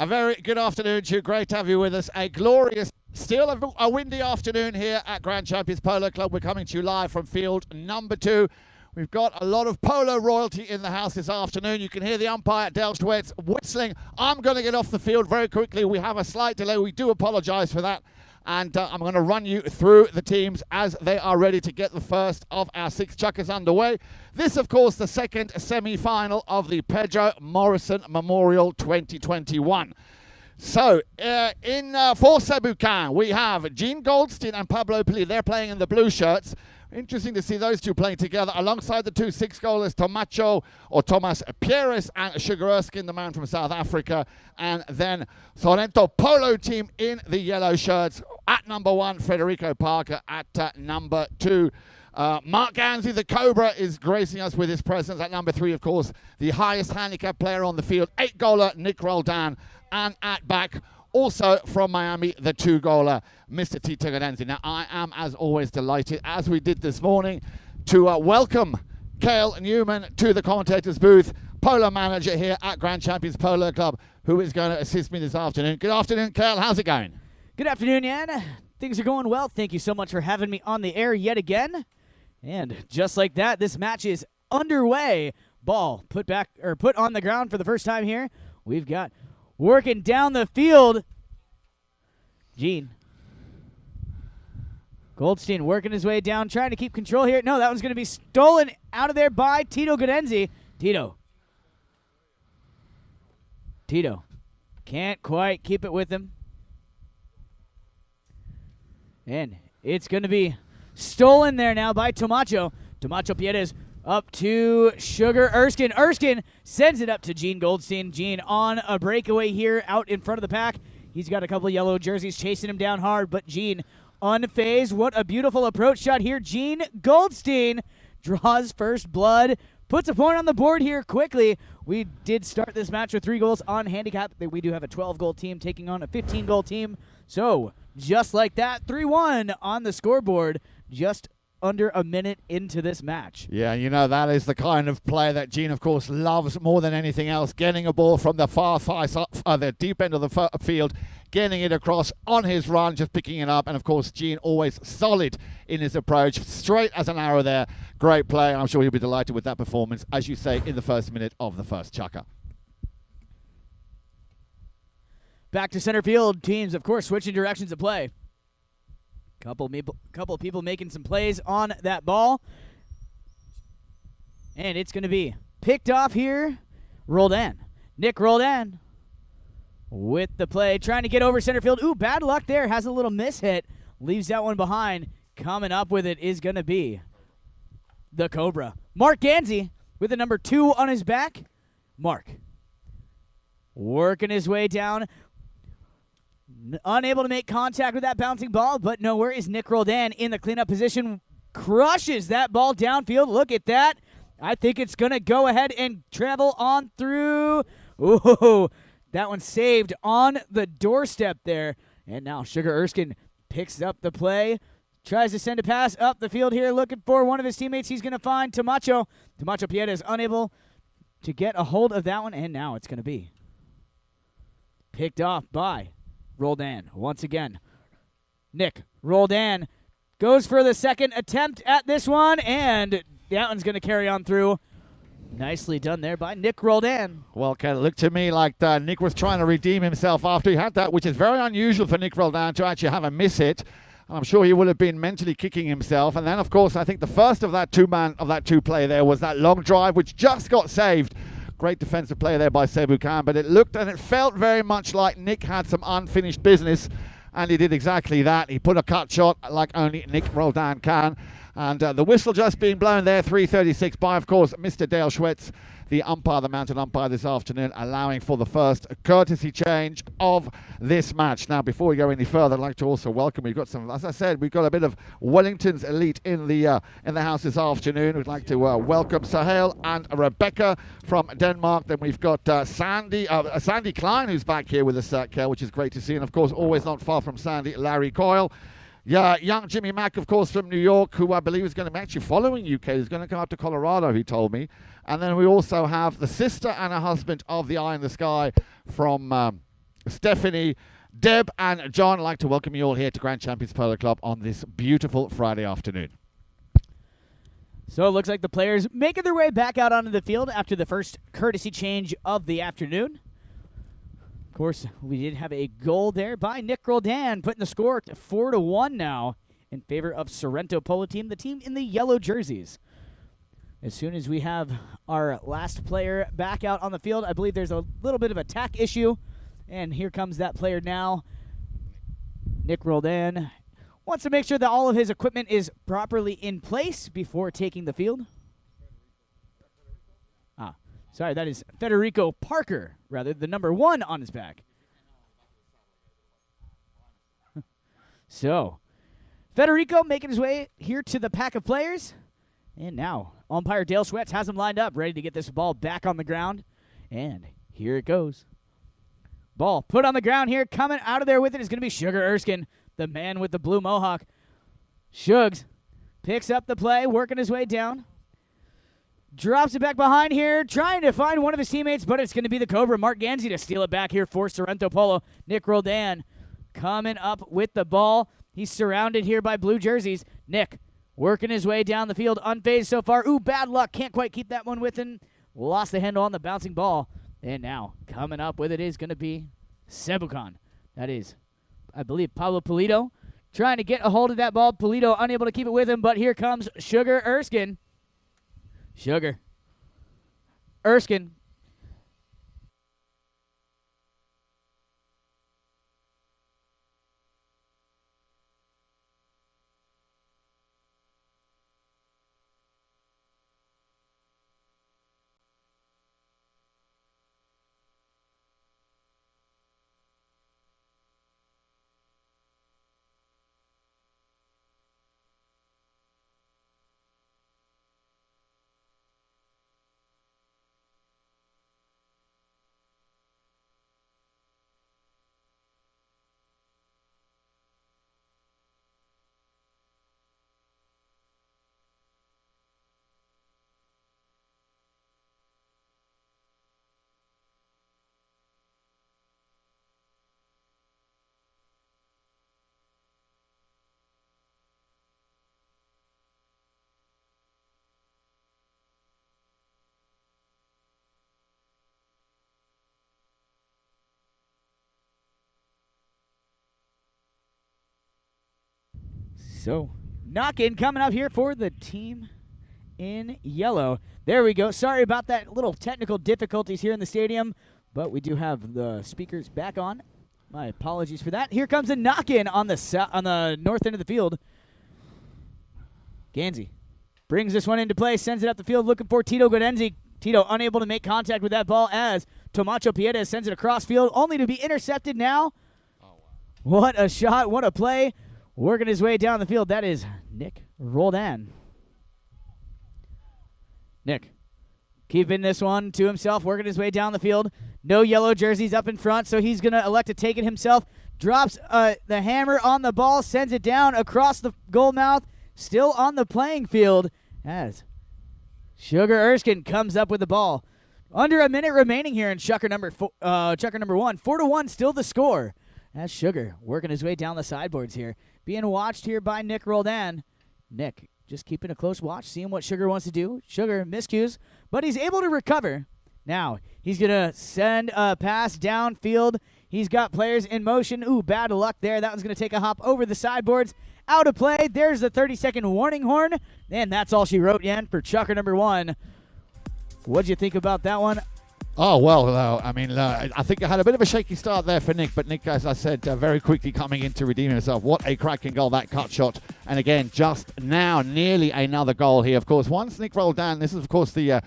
A very good afternoon to you. Great to have you with us. A glorious, still a windy afternoon here at Grand Champions Polo Club. We're coming to you live from field number 2. We've got a lot of polo royalty in the house this afternoon. You can hear the umpire, Del Schwetz, whistling. I'm going to get off the field very quickly. We have a slight delay. We do apologize for that. And I'm going to run you through the teams as they are ready to get the first of our 6 chukkers underway. This, of course, the second semi-final of the Pedro Morrison Memorial 2021. So, for Sebucan, we have Gene Goldstien and Pablo Spinacci. They're playing in the blue shirts. Interesting to see those two playing together alongside the 2 6-goalers, Tomacho or Thomas Pierres and Sugar Erskine, the man from South Africa. And then Sorrento Polo team in the yellow shirts. At number 1, Federico Parker. At number 2, Marc Ganzi, the Cobra, is gracing us with his presence. At number 3, of course, the highest handicap player on the field, 8-goaler Nic Roldan. And at back, also from Miami, the 2-goaler, Mr. Tito Ganzi. Now, I am, as always, delighted, as we did this morning, to welcome Cale Newman to the commentator's booth, polo manager here at Grand Champions Polo Club, who is going to assist me this afternoon. Good afternoon, Cale. How's it going? Good afternoon, Jan. Things are going well. Thank you so much for having me on the air yet again. And just like that, this match is underway. Ball put on the ground for the first time here. We've got working down the field, Gene Goldstien working his way down, trying to keep control here. No, that one's going to be stolen out of there by Tito Ganzi. Tito can't quite keep it with him. And it's going to be stolen there now by Tomacho. Tomacho Pierres up to Sugar Erskine. Erskine sends it up to Gene Goldstien. Gene on a breakaway here out in front of the pack. He's got a couple of yellow jerseys chasing him down hard, but Gene unfazed. What a beautiful approach shot here. Gene Goldstien draws first blood, puts a point on the board here quickly. We did start this match with 3 goals on handicap. We do have a 12-goal team taking on a 15-goal team. So just like that, 3-1 on the scoreboard, just under a minute into this match. Yeah, you know, that is the kind of play that Gene, of course, loves more than anything else. Getting a ball from the the deep end of the field, getting it across on his run, just picking it up. And, of course, Gene always solid in his approach. Straight as an arrow there. Great play. I'm sure he'll be delighted with that performance, as you say, in the first minute of the first chukker. Back to center field. Teams, of course, switching directions of play. Couple people making some plays on that ball. And it's going to be picked off here. Roldan. Nic Roldan with the play. Trying to get over center field. Ooh, bad luck there. Has a little mishit. Leaves that one behind. Coming up with it is going to be the Cobra. Marc Ganzi with the number 2 on his back. Marc working his way down. Unable to make contact with that bouncing ball, but no worries. Nic Roldan in the cleanup position crushes that ball downfield. Look at that. I think it's going to go ahead and travel on through. Ooh, that one saved on the doorstep there. And now Sugar Erskine picks up the play. Tries to send a pass up the field here, looking for one of his teammates. He's going to find Tomacho. Tomacho Pierres unable to get a hold of that one, and now it's going to be picked off by Roldan once again. Nic Roldan goes for the second attempt at this one, and that one's going to carry on through. Nicely done there by Nic Roldan. Well, Ken, it looked to me like Nic was trying to redeem himself after he had that, which is very unusual for Nic Roldan to actually have a miss hit. I'm sure he would have been mentally kicking himself. And then, of course, I think the first of that two-play there was that long drive, which just got saved. Great defensive play there by Sebucan, but it looked and it felt very much like Nic had some unfinished business, and he did exactly that. He put a cut shot like only Nic Roldan can, and the whistle just being blown there, 3:36 by, of course, Mr. Del Schwetz, the umpire, the mounted umpire this afternoon, allowing for the first courtesy change of this match. Now, before we go any further, I'd like to also welcome, we've got some, as I said, we've got a bit of Wellington's elite in the house this afternoon. We'd like to welcome Sahel and Rebecca from Denmark. Then we've got Sandy Klein, who's back here with us, which is great to see. And, of course, always not far from Sandy, Larry Coyle. Yeah, young Jimmy Mack, of course, from New York, who I believe is going to be actually following UK. He's going to come up to Colorado, he told me. And then we also have the sister and her husband of the Eye in the Sky from Stephanie, Deb, and John. I'd like to welcome you all here to Grand Champions Polo Club on this beautiful Friday afternoon. So it looks like the players making their way back out onto the field after the first courtesy change of the afternoon. Of course, we did have a goal there by Nic Roldan, putting the score to 4-1 now in favor of Sorrento Polo team, the team in the yellow jerseys. As soon as we have our last player back out on the field, I believe there's a little bit of a tack issue. And here comes that player now. Nic Roldan wants to make sure that all of his equipment is properly in place before taking the field. Sorry, that is Federico Parker, rather, the number 1 on his back. So, Federico making his way here to the pack of players. And now, umpire Dale Schwetz has him lined up, ready to get this ball back on the ground. And here it goes. Ball put on the ground here. Coming out of there with it is going to be Sugar Erskine, the man with the blue mohawk. Shugs picks up the play, working his way down. Drops it back behind here, trying to find one of his teammates, but it's going to be the Cobra, Marc Ganzi, to steal it back here for Sorrento Polo. Nic Roldan coming up with the ball. He's surrounded here by blue jerseys. Nick working his way down the field, unfazed so far. Ooh, bad luck. Can't quite keep that one with him. Lost the handle on the bouncing ball. And now, coming up with it is going to be Sebucan. That is, I believe, Pablo Polito trying to get a hold of that ball. Polito unable to keep it with him, but here comes Sugar Erskine. Sugar. Erskine. So, knock-in coming up here for the team in yellow. There we go. Sorry about that little technical difficulties here in the stadium, but we do have the speakers back on. My apologies for that. Here comes a knock-in on the north end of the field. Ganzi brings this one into play, sends it up the field, looking for Tito Godenzi. Tito unable to make contact with that ball as Tomacho Pieta sends it across field, only to be intercepted now. Oh, wow. What a shot, what a play. Working his way down the field, that is Nic Roldan. Nick keeping this one to himself, working his way down the field. No yellow jerseys up in front, so he's going to elect to take it himself. Drops the hammer on the ball, sends it down across the goal mouth. Still on the playing field as Sugar Erskine comes up with the ball. Under a minute remaining here in Chucker number 1. 4-1 still the score. As Sugar working his way down the sideboards here. Being watched here by Nic Roldan. Nick just keeping a close watch, seeing what Sugar wants to do. Sugar miscues, but he's able to recover. Now, he's going to send a pass downfield. He's got players in motion. Ooh, bad luck there. That one's going to take a hop over the sideboards. Out of play. There's the 30-second warning horn. And that's all she wrote, Yen, for Chucker number 1. What'd you think about that one? Oh, well, I think it had a bit of a shaky start there for Nick, but Nick, as I said, very quickly coming in to redeem himself. What a cracking goal, that cut shot. And again, just now, nearly another goal here. Of course, once Nic Roldan, this is, of course, the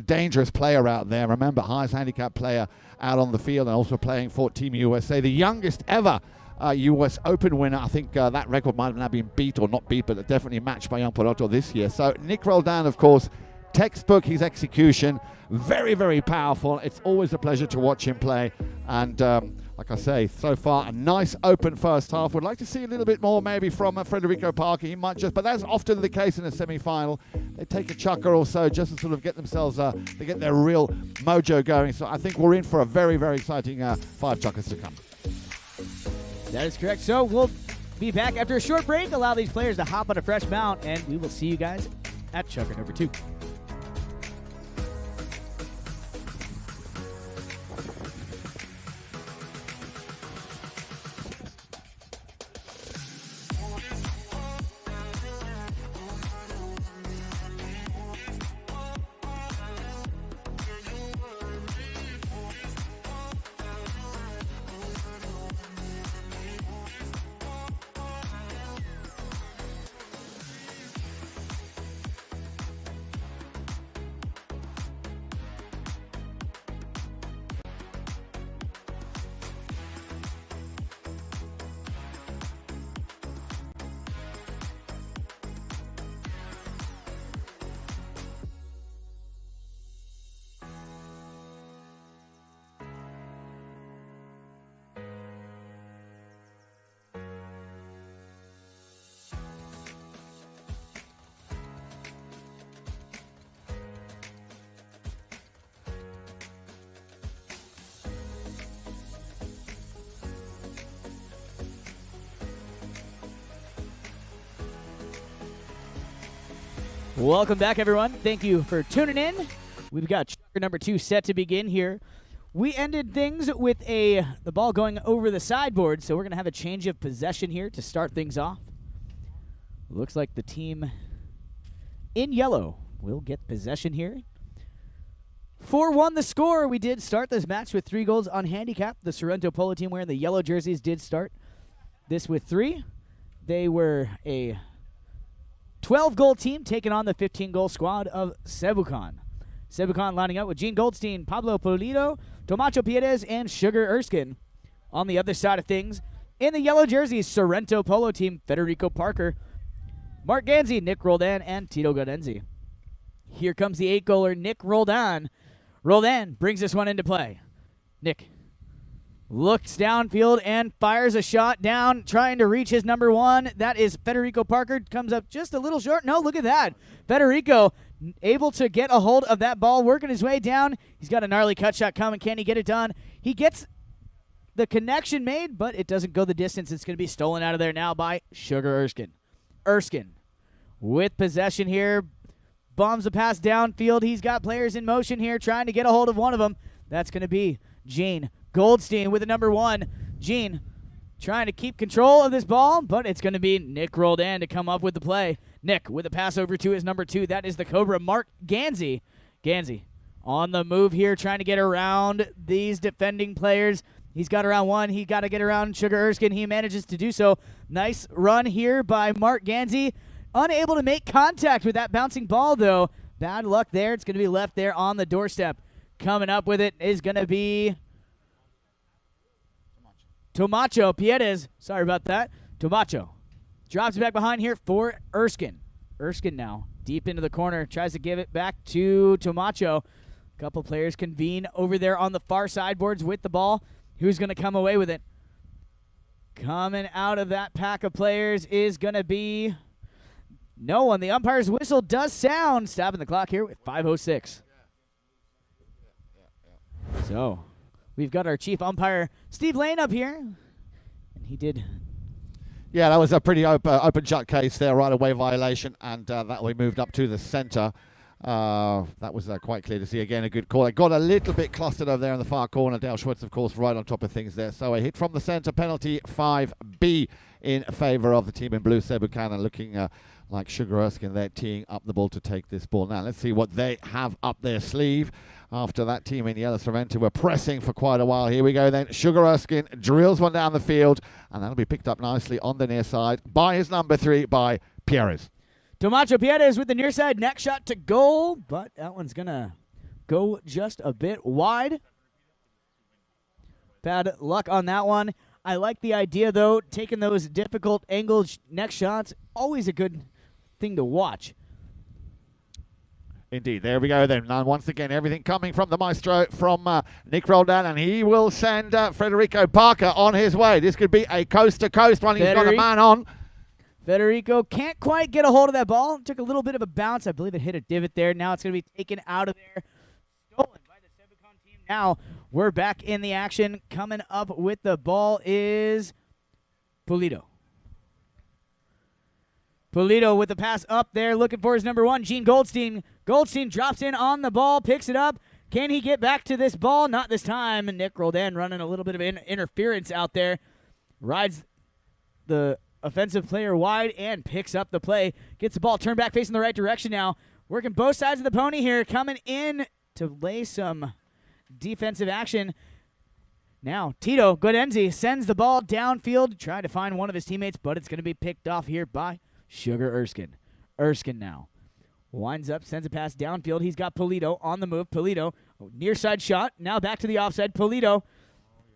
dangerous player out there. Remember, highest handicap player out on the field and also playing for Team USA. The youngest ever US Open winner. I think that record might have now been beat or not beat, but definitely matched by young Poroto this year. So Nic Roldan, of course, textbook his execution. Very, very powerful. It's always a pleasure to watch him play. And like I say, so far, a nice open first half. Would like to see a little bit more maybe from Federico Parker. He might just, but that's often the case in a semi-final. They take a chucker or so just to sort of get themselves, to get their real mojo going. So I think we're in for a very, very exciting 5 chuckers to come. That is correct. So we'll be back after a short break, allow these players to hop on a fresh mount, and we will see you guys at Chucker number 2. Welcome back, everyone. Thank you for tuning in. We've got Chucker number 2 set to begin here. We ended things with the ball going over the sideboard, so we're going to have a change of possession here to start things off. Looks like the team in yellow will get possession here. 4-1 the score. We did start this match with 3 goals on handicap. The Sorrento Polo team wearing the yellow jerseys did start this with 3. They were a 12-goal team taking on the 15-goal squad of Sebucan. Sebucan lining up with Gene Goldstien, Pablo Spinacci, Tomacho Piedes, and Sugar Erskine. On the other side of things, in the yellow jerseys, Sorrento Polo team, Federico Parker, Marc Ganzi, Nic Roldan, and Tito Gadenzi. Here comes the 8-goaler, Nic Roldan. Roldan brings this one into play. Nic looks downfield and fires a shot down, trying to reach his number 1. That is Federico Parker. Comes up just a little short. No, look at that. Federico able to get a hold of that ball, working his way down. He's got a gnarly cut shot coming. Can he get it done? He gets the connection made, but it doesn't go the distance. It's going to be stolen out of there now by Sugar Erskine. Erskine with possession here. Bombs the pass downfield. He's got players in motion here trying to get a hold of one of them. That's going to be Gene Goldstien with the number 1. Gene trying to keep control of this ball, but it's going to be Nic Roldan to come up with the play. Nic with a pass over to his number 2. That is the Cobra, Marc Ganzi. Ganzi on the move here, trying to get around these defending players. He's got around 1. He got to get around Sugar Erskine. He manages to do so. Nice run here by Marc Ganzi. Unable to make contact with that bouncing ball, though. Bad luck there. It's going to be left there on the doorstep. Coming up with it is going to be Tomacho Piedes. Sorry about that. Tomacho drops it back behind here for Erskine. Erskine now deep into the corner. Tries to give it back to Tomacho. A couple players convene over there on the far sideboards with the ball. Who's going to come away with it? Coming out of that pack of players is going to be no one. The umpire's whistle does sound. Stopping the clock here with 5:06. So we've got our chief umpire, Steve Lane, up here. And he did. Yeah, that was a pretty open shut case there, right away violation, and that we moved up to the center. That was quite clear to see. Again, a good call. It got a little bit clustered over there in the far corner. Dale Schwartz, of course, right on top of things there. So a hit from the center, penalty 5B in favor of the team in blue, Sebucan, and looking like Sugar Erskine there teeing up the ball to take this ball. Now, let's see what they have up their sleeve after that team in yellow Sorrento were pressing for quite a while. Here we go then. Sugar Erskine drills one down the field, and that'll be picked up nicely on the near side by his number 3, by Pierres. Tomacho Piedes with the near side neck shot to goal, but that one's going to go just a bit wide. Bad luck on that one. I like the idea, though, taking those difficult angled neck shots. Always a good thing to watch. Indeed. There we go then. And once again, everything coming from the maestro, from Nic Roldan, and he will send Federico Parker on his way. This could be a coast-to-coast one. He's got a man on. Federico can't quite get a hold of that ball. Took a little bit of a bounce. I believe it hit a divot there. Now it's going to be taken out of there. Stolen by the Sebucan team. Now we're back in the action. Coming up with the ball is Pulido. Pulido with the pass up there, looking for his number 1, Gene Goldstien. Goldstien drops in on the ball, picks it up. Can he get back to this ball? Not this time. Nic Roldan running a little bit of interference out there. Rides the offensive player wide and picks up the play. Gets the ball turned back facing the right direction now. Working both sides of the pony here. Coming in to lay some defensive action. Now, Tito Guadenzi sends the ball downfield, trying to find one of his teammates, but it's going to be picked off here by Sugar Erskine. Erskine now winds up, sends a pass downfield. He's got Pulido on the move. Pulido, near side shot. Now back to the offside. Pulido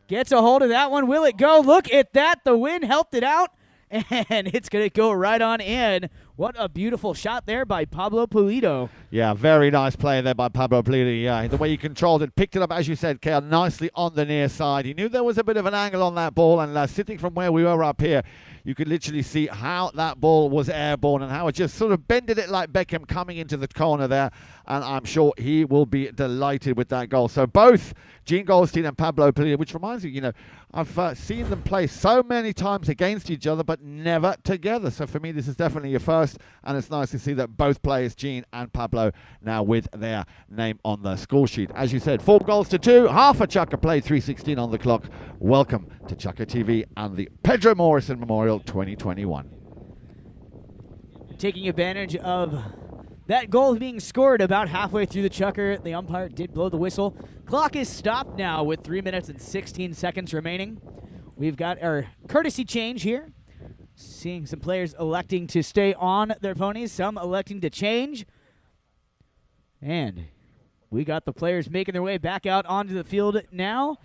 gets a hold of that one. Will it go? Look at that. The wind helped it out, and it's going to go right on in. What a beautiful shot there by Pablo Pulido. Yeah, very nice play there by Pablo Pulido. Yeah, the way he controlled it, picked it up, as you said, Kale, nicely on the near side. He knew there was a bit of an angle on that ball, and sitting from where we were up here, you could literally see how that ball was airborne and how it just sort of bended it like Beckham coming into the corner there. And I'm sure he will be delighted with that goal. So both Gene Goldstien and Pablo Pulido, which reminds me, I've seen them play so many times against each other, but never together. So for me, this is definitely a first, and it's nice to see that both players, Gene and Pablo, now with their name on the score sheet. As you said, 4 goals to 2, half a Chukka played, 3:16 on the clock. Welcome to Chukka TV and the Pedro Morrison Memorial 2021. Taking advantage of that goal being scored about halfway through the Chukker, the umpire did blow the whistle. Clock is stopped now with 3 minutes and 16 seconds remaining. We've got our courtesy change here. Seeing some players electing to stay on their ponies, some electing to change. And we got the players making their way back out onto the field now.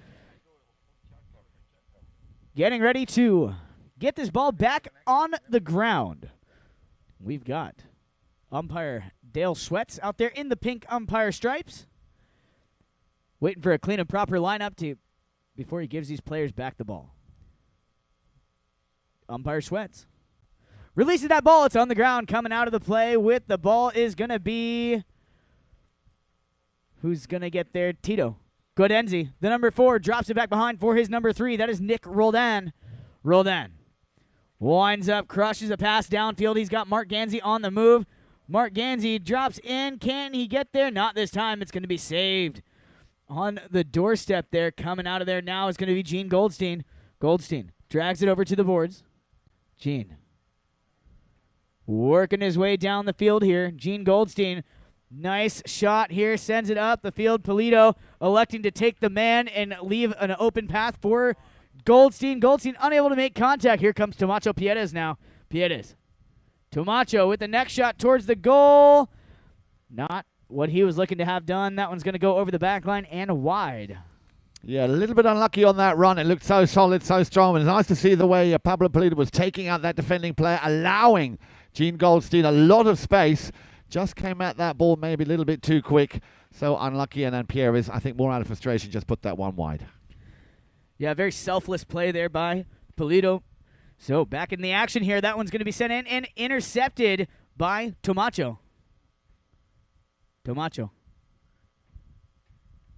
Getting ready to get this ball back on the ground. We've got umpire Dale Sweats out there in the pink umpire stripes. Waiting for a clean and proper lineup before he gives these players back the ball. Umpire Sweats releases that ball. It's on the ground. Coming out of the play with the ball is going to be... Who's going to get there? Tito Guadenzi, the number 4, drops it back behind for his number 3. That is Nic Roldan. Roldan winds up, crushes a pass downfield. He's got Marc Ganzi on the move. Marc Ganzi drops in. Can he get there? Not this time. It's going to be saved. On the doorstep there, coming out of there now is going to be Gene Goldstien. Goldstien drags it over to the boards. Gene working his way down the field here. Gene Goldstien, nice shot here, sends it up the field. Pulido electing to take the man and leave an open path for Goldstien. Goldstien unable to make contact. Here comes Tomacho Piedes now. Piedes. Tomacho with the next shot towards the goal. Not what he was looking to have done. That one's going to go over the back line and wide. Yeah, a little bit unlucky on that run. It looked so solid, so strong. And it's nice to see the way Pablo Pulido was taking out that defending player, allowing Gene Goldstien a lot of space. Just came at that ball maybe a little bit too quick. So unlucky. And then Pierre is, I think, more out of frustration, just put that one wide. Yeah, very selfless play there by Pulido. So back in the action here. That one's going to be sent in and intercepted by Tomacho. Tomacho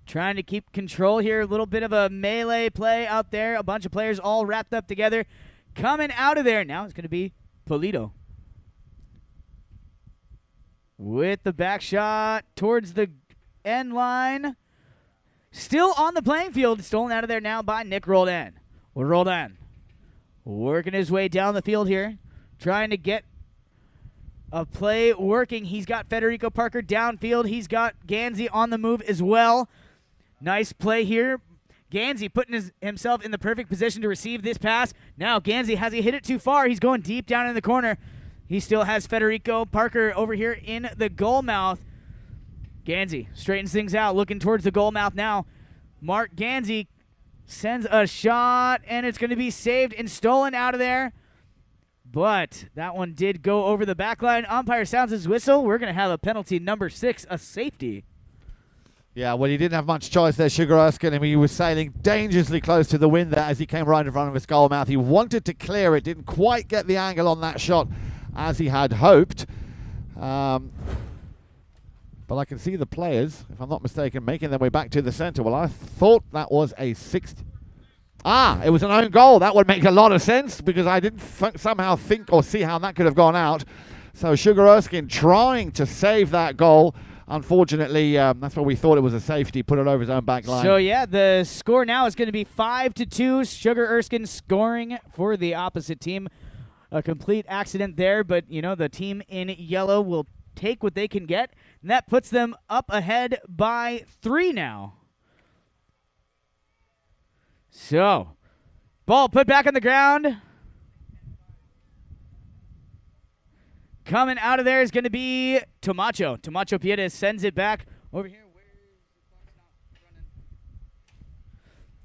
trying to keep control here. A little bit of a melee play out there. A bunch of players all wrapped up together. Coming out of there. Now it's going to be Pulido with the back shot towards the end line. Still on the playing field. Stolen out of there now by Nic Roldan. Roldan working his way down the field here. Trying to get a play working. He's got Federico Parker downfield. He's got Ganzi on the move as well. Nice play here. Ganzi putting himself in the perfect position to receive this pass. Now Ganzi, has he hit it too far? He's going deep down in the corner. He still has Federico Parker over here in the goal mouth. Ganzi straightens things out, looking towards the goal mouth now. Marc Ganzi sends a shot, and it's going to be saved and stolen out of there. But that one did go over the back line. Umpire sounds his whistle. We're going to have a penalty number 6, a safety. Yeah, well, he didn't have much choice there, Sugar Erskine. I mean, he was sailing dangerously close to the wind there as he came right in front of his goal mouth. He wanted to clear it, didn't quite get the angle on that shot as he had hoped. But I can see the players, if I'm not mistaken, making their way back to the center. Well, I thought that was a 60. It was an own goal. That would make a lot of sense because I didn't somehow think or see how that could have gone out. So Sugar Erskine trying to save that goal. Unfortunately, that's what we thought it was a safety. Put it over his own back line. So, yeah, the score now is going to be 5-2. Sugar Erskine scoring for the opposite team. A complete accident there, but, you know, the team in yellow will take what they can get. And that puts them up ahead by 3 now. So, ball put back on the ground. Coming out of there is going to be Tomacho. Tomacho Piedez sends it back over here.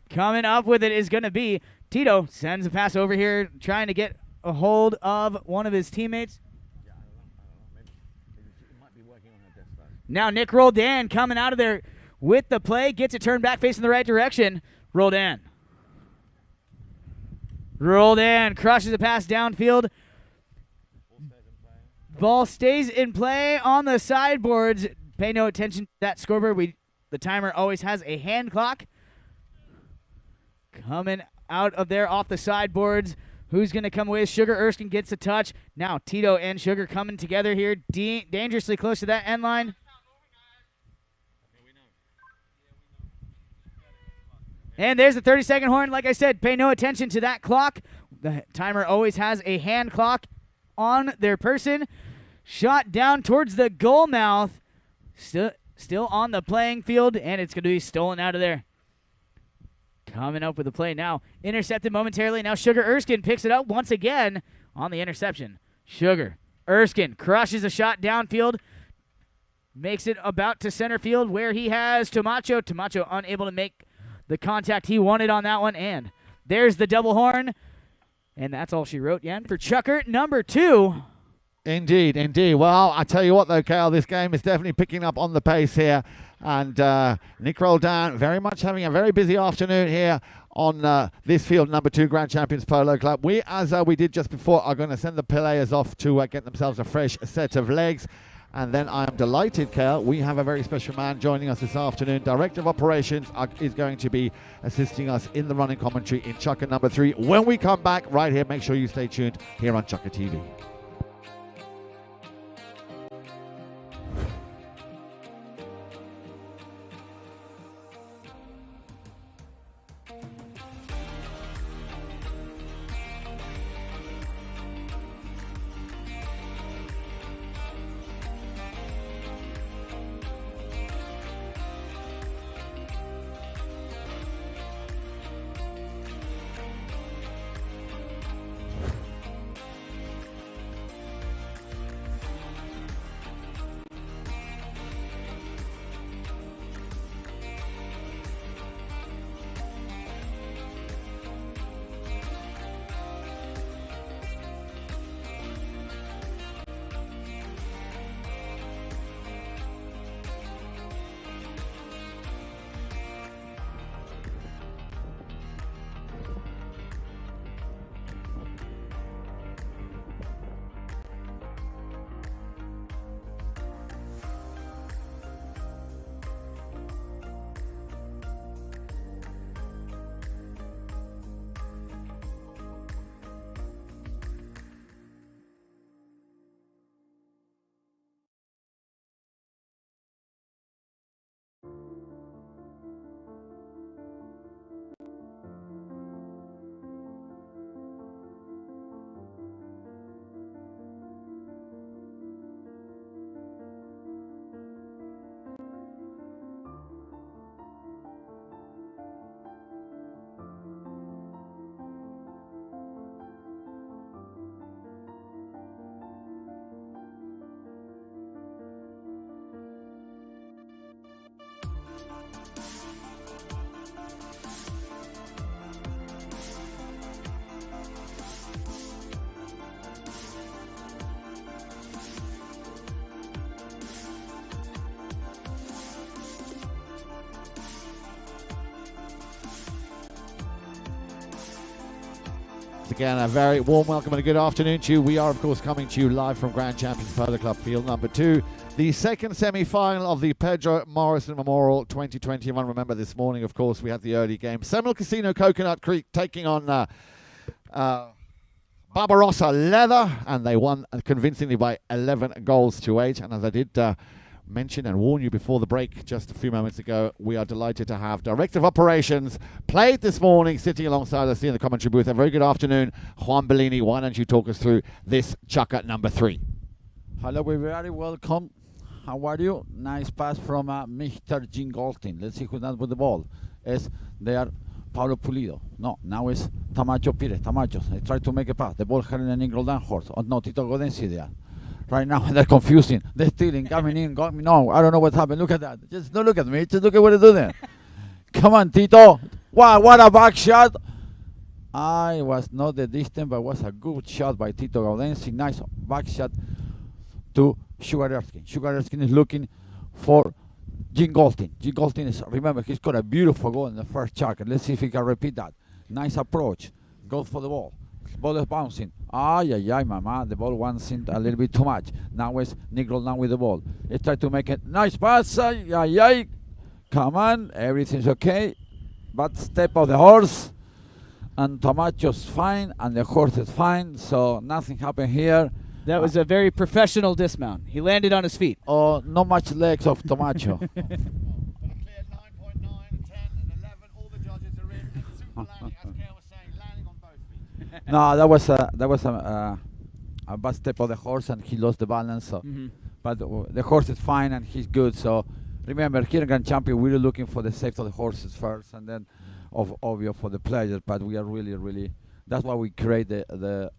Coming up with it is going to be Tito. Sends a pass over here, trying to get a hold of one of his teammates. Now Nic Roldan coming out of there with the play. Gets it turned back facing the right direction. Roldan crushes the pass downfield. Ball stays in play on the sideboards. Pay no attention to that scoreboard. The timer always has a hand clock. Coming out of there off the sideboards. Who's going to come away? Sugar Erskine gets a touch. Now Tito and Sugar coming together here. Dangerously close to that end line. And there's the 30-second horn. Like I said, pay no attention to that clock. The timer always has a hand clock on their person. Shot down towards the goal mouth. Still on the playing field, and it's going to be stolen out of there. Coming up with the play now. Intercepted momentarily. Now Sugar Erskine picks it up once again on the interception. Sugar Erskine crushes a shot downfield. Makes it about to center field where he has Tomacho. Tomacho unable to make the contact he wanted on that one. And there's the double horn. And that's all she wrote, Jan, for Chucker number 2. Indeed. Well, I tell you what, though, Cal, this game is definitely picking up on the pace here. And Nic Roldan very much having a very busy afternoon here on this field, number 2 Grand Champions Polo Club. We, as we did just before, are going to send the players off to get themselves a fresh set of legs. And then I am delighted, Kel, we have a very special man joining us this afternoon. Director of Operations is going to be assisting us in the running commentary in Chucker number 3. When we come back right here, make sure you stay tuned here on Chucker TV. Again, a very warm welcome and a good afternoon to you. We are, of course, coming to you live from Grand Champions Polo Club Field number 2. The second semi-final of the Pedro Morrison Memorial 2021. Remember, this morning, of course, we had the early game. Seminole Casino Coconut Creek taking on Barbarossa Leather, and they won convincingly by 11 goals to 8. And as I did mention and warn you before the break just a few moments ago, we are delighted to have Director of Operations played this morning, sitting alongside us in the commentary booth. A very good afternoon, Juan Bollini. Why don't you talk us through this chukker number 3? Hello, everybody. Welcome. How are you? Nice pass from Mr. Jim Goldstien. Let's see who's not with the ball. It's there, Pablo Pulido. No, now it's Tamacho Pires. Tamacho. I try to make a pass. The ball having a Nic Roldan horse. Oh, no, Tito Godensi there. Right now, they're confusing. They're stealing, coming in, got me. No, I don't know what's happened. Look at that. Just don't look at me. Just look at what they do there. Come on, Tito. Wow, what a back shot. I was not the distance, but was a good shot by Tito Gaudensi. Nice back shot to Sugar Erskine. Sugar Erskine is looking for Jim Goldstien. Jim Goldstien is, remember, he's got a beautiful goal in the first chukker. Let's see if he can repeat that. Nice approach. Goes for the ball. Ball is bouncing. Ay, mama. The ball wants in a little bit too much. Now it's Nic Roldan with the ball. He tried to make a nice pass. Ay. Come on. Everything's okay. Bad step of the horse. And Tamacho's fine. And the horse is fine. So nothing happened here. That was a very professional dismount. He landed on his feet. Oh, not much legs of Tamacho. But a clear 9.9, 10, and 11. All the judges are in. And super landing, as Kale was saying, landing on both feet. No, that was a bad step of the horse, and he lost the balance. So, but the horse is fine and he's good. So remember, here in Grand Champion, we're looking for the safety of the horses first, and then obvious for the players. But we are really. That's why we create the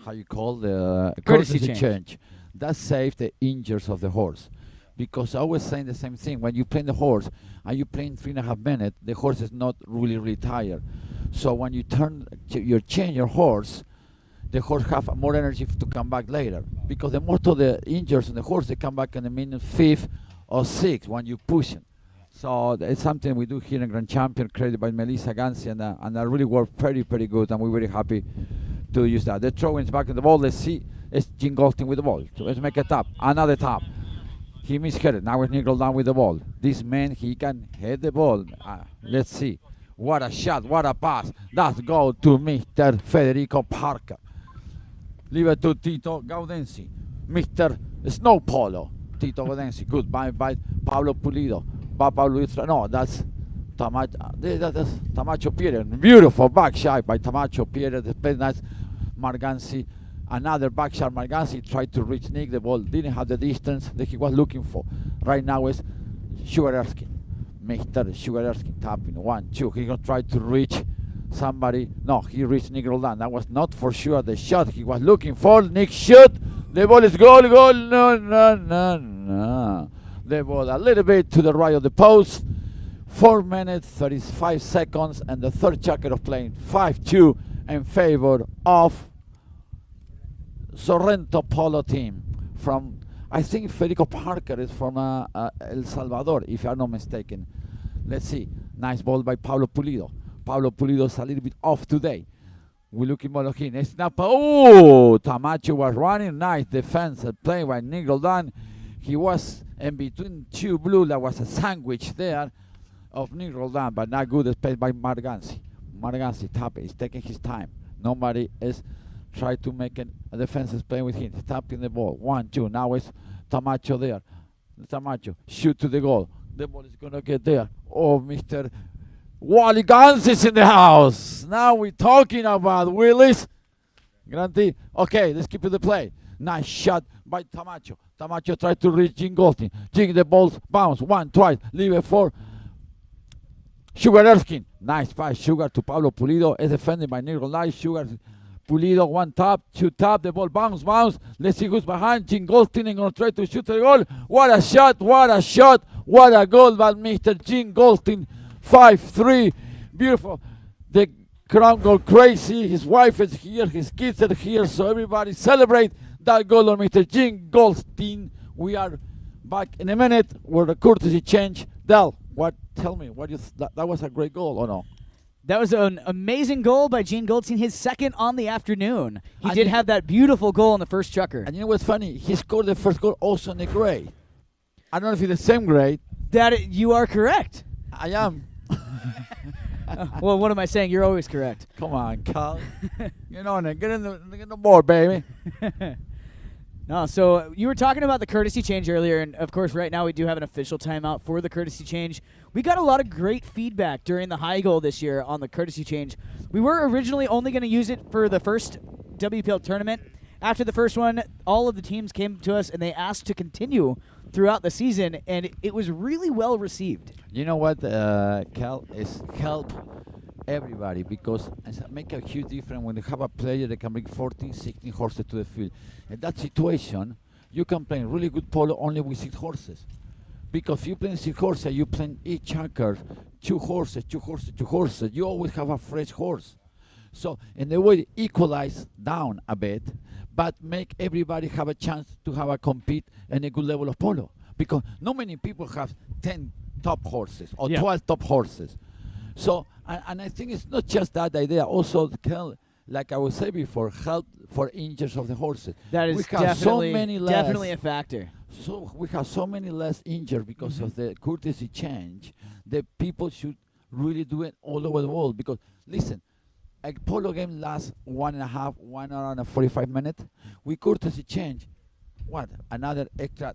how you call the courtesy change. That saves the injuries of the horse. Because I always saying the same thing. When you play the horse and you play in 3.5 minutes, the horse is not really tired. So when you change your horse, the horse have more energy to come back later. Because the most of the injuries on the horse, they come back in the minute 5 or 6 when you push them. So it's something we do here in Grand Champion, created by Melissa Ganzi, and that really worked very good, and we're very happy to use that. The throw-ins back in the ball. Let's see. It's Jim Goldstien with the ball. So let's make a tap. Another tap. He mishit it. Now it's Nic Roldan with the ball. This man, he can hit the ball. Let's see. What a shot. What a pass. That's goal to Mr. Federico Parker. Leave it to Tito Gaudensi. Mr. Snow Polo. Tito Gaudensi. Good by Pablo Pulido. No, that's Tamacho Pierre. Beautiful back shot by Tamacho Pierre. The nice Marc Ganzi. Another back shot. Marc Ganzi tried to reach Nick. The ball didn't have the distance that he was looking for. Right now is Sugar Erskine. Mr. Sugar Erskine tapping. 1, 2. He's going to try to reach somebody. No, he reached Nic Roldan. That was not for sure the shot he was looking for. Nick shoot. The ball is goal. No. The ball a little bit to the right of the post. 4 minutes, 35 seconds, and the third chukker of playing 5-2 in favor of Sorrento Polo team. From, I think Federico Parker is from El Salvador, if I'm not mistaken. Let's see. Nice ball by Pablo Pulido. Pablo Pulido's a little bit off today. We're looking more at him. Snap. Oh, Tamacho was running. Nice defense playing by Nic Roldan. He was in between two blue. There was a sandwich there of Nic Roldan, but not good space by Marc Ganzi. Marc Ganzi tapping. He's taking his time. Nobody is trying to make a defense play with him. He's tapping the ball. 1, 2. Now it's Tamacho there. Tamacho shoot to the goal. The ball is going to get there. Oh, Mr. Wally Ganzi is in the house. Now we're talking about Willis. Grantee. Okay, let's keep it the play. Nice shot by Tamacho. Tamacho tried to reach Jim Goldstien. Jim, the ball bounce. 1, twice. Leave it for Sugar Erskine. Nice pass, Sugar to Pablo Pulido. Is defended by Nic Roldan. Sugar, Pulido, 1 tap, 2 tap. The ball bounce. Let's see who's behind. Jim Goldstien is going to try to shoot the goal. What a shot. What a goal by Mr. Jim Goldstien. 5-3. Beautiful. The crowd go crazy. His wife is here. His kids are here. So everybody celebrate that goal on Mr. Jim Goldstien. We are back in a minute where the courtesy change. Del, tell me, that was a great goal or no? That was an amazing goal by Gene Goldstien, his second on the afternoon. He And did have that beautiful goal in the first chucker. And you know what's funny? He scored the first goal also in the grade. I don't know if it's the same grade. You are correct. I am. Well, what am I saying? You're always correct. Come on, Cal. Get on there. Get in the board, baby. No, so you were talking about the courtesy change earlier, and of course right now we do have an official timeout for the courtesy change. We got a lot of great feedback during the high goal this year on the courtesy change. We were originally only going to use it for the first WPL tournament. After the first one, all of the teams came to us and they asked to continue throughout the season, and it was really well received. You know what, Cal, is help everybody, because it make a huge difference when you have a player that can bring 14, 16 horses to the field. In that situation, you can play really good polo only with 6 horses. Because if you play 6 horses, you play each checker, 2 horses, 2 horses, 2 horses. You always have a fresh horse. So in the way, equalize down a bit, but make everybody have a chance to have a compete in a good level of polo. Because not many people have 10 top horses or 12 top horses. So, and I think it's not just that idea, also can, like I was saying before, help for injuries of the horses. That is we have definitely a factor. So we have so many less injured because of the courtesy change that people should really do it all over the world. Because listen, a polo game lasts 1 hour and 45 minutes. We courtesy change. What? Another extra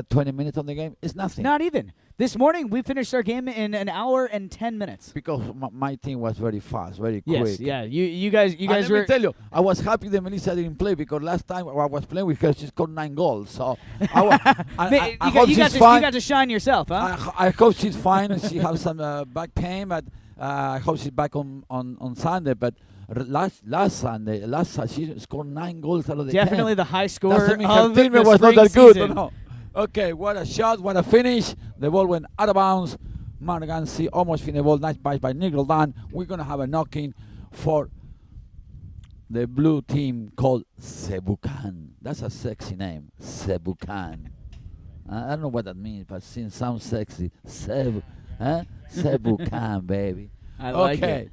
20 minutes on the game? It's nothing. Not even. This morning, we finished our game in an hour and 10 minutes. Because my team was very fast, very quick. Yes, yeah. You guys let were... me tell you, I was happy that Melissa didn't play because last time I was playing with her, she scored 9 goals. So I hope she's fine. You got to shine yourself, huh? I hope she's fine and she has some back pain, but I hope she's back on Sunday. But last Sunday, she scored 9 goals out of the 10. Definitely the high scorer Doesn't mean of her team the was not spring that good. season. No. Okay, what a shot, what a finish. The ball went out of bounds. Marc Ganzi almost finished the ball. Nice pass by Nic Roldan. We're going to have a knocking for the blue team called Sebucan. That's a sexy name, Sebucan. I don't know what that means, but it sounds sexy. Sebucan, baby. I like it.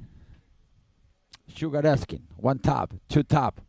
Sugar Erskine, 1 tap, 2 tap.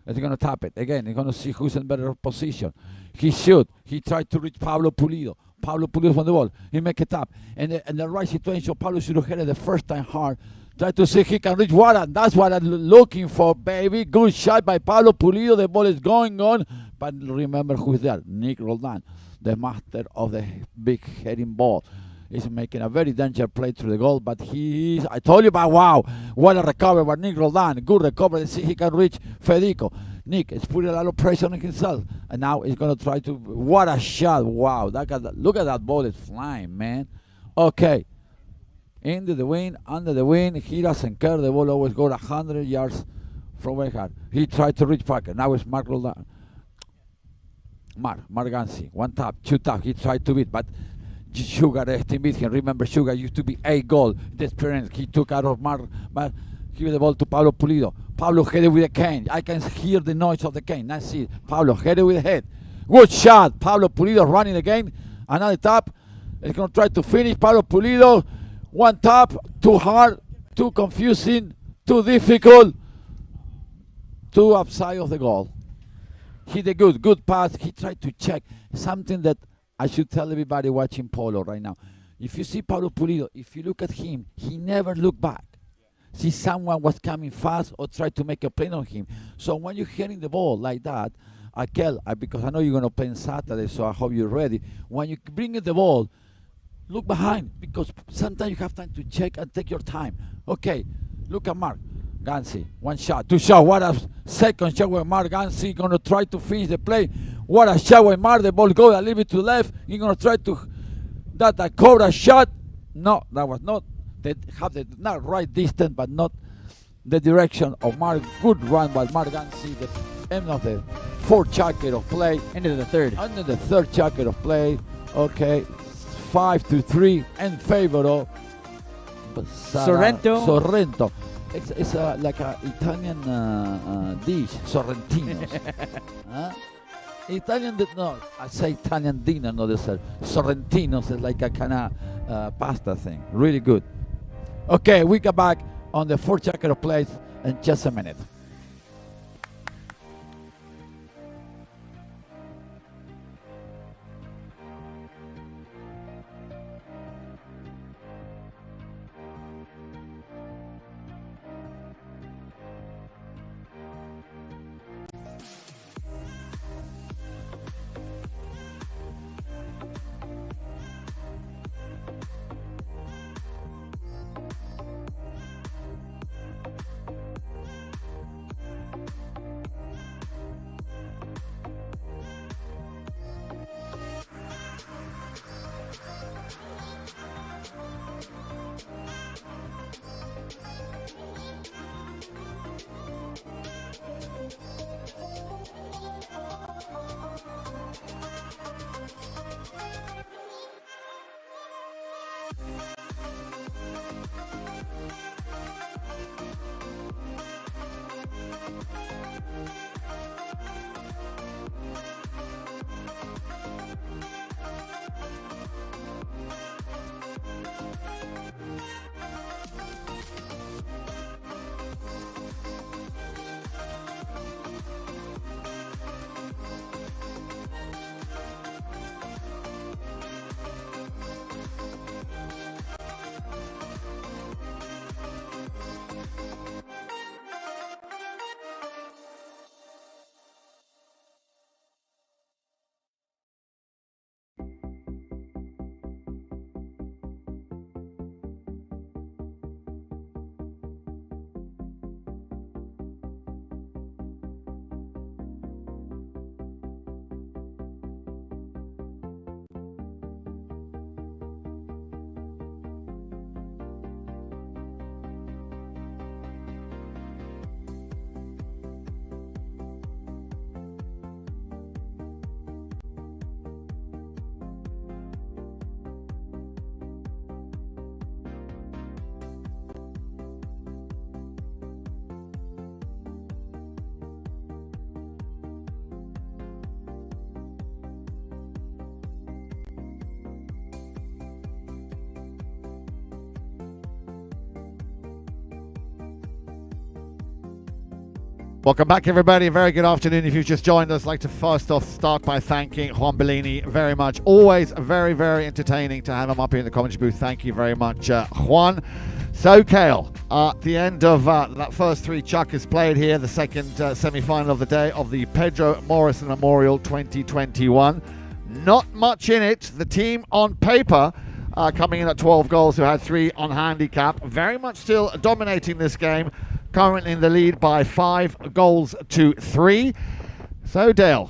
He's going to tap it. Again, he's going to see who's in better position. He shoot. He tried to reach Pablo Pulido. Pablo Pulido from the ball. He make a tap. And in the right situation, Pablo should have hit it the first time hard. Try to see if he can reach water. That's what I'm looking for, baby. Good shot by Pablo Pulido. The ball is going on. But remember who's there. Nic Roldan, the master of the big heading ball. He's making a very dangerous play through the goal, but I told you about, wow, what a recovery by Nic Roldan. Good recovery. Let's see if he can reach Federico. Nick is putting a lot of pressure on himself, and now he's going to try to, what a shot. Wow, look at that ball. It's flying, man. Okay. Into the wind, under the wind. He doesn't care. The ball always goes 100 yards from where he had. He tried to reach Parker. Now it's Marc Roldan. Marc Ganzi. 1 tap, 2 tap. He tried to beat, but Sugar beat him. Remember, Sugar used to be a goal. The experience he took out of Marc. Give the ball to Pablo Pulido. Pablo headed with a cane. I can hear the noise of the cane. That's it. Pablo headed with the head. Good shot. Pablo Pulido running again. Another tap. He's going to try to finish. Pablo Pulido. 1 tap. Too hard. Too confusing. Too difficult. Too upside of the goal. He did good pass. He tried to check something that I should tell everybody watching polo right now. If you see Pablo Pulido, if you look at him, he never looked back. See someone was coming fast or try to make a play on him. So when you're hitting the ball like that, because I know you're going to play on Saturday, so I hope you're ready. When you bring in the ball, look behind, because sometimes you have time to check and take your time. Okay, look at Marc Ganzi. 1 shot, 2 shots. What a second shot where Marc Ganzi going to try to finish the play. What a shot where Marc, the ball goes a little bit to the left. He's going to try to, that a cobra shot. No, that was not. They have the not right distance, but not the direction of Marc. Good run by Marc Ganzi. The end of the 4th checker of play. Into the 3rd. Under the 3rd checker of play. Okay, 5-3 in favor of Sorrento. It's like an Italian dish, Sorrentinos. Italian, no, I say Italian dinner, no dessert. Sorrentinos is like a kind of pasta thing. Really good. Okay, we go back. on the fourth checker place in just a minute. Welcome back, everybody. Very good afternoon. If you've just joined us, I'd like to first off start by thanking Juan Bollini very much. Always very, very entertaining to have him up here in the commentary booth. Thank you very much, Juan. So, Cale, the end of that first three chuckers played here, the second semi-final of the day of the Pedro Morrison Memorial 2021. Not much in it. The team on paper coming in at 12 goals, who had 3 on handicap, very much still dominating this game. Currently in the lead by 5 goals to 3. So, Dale,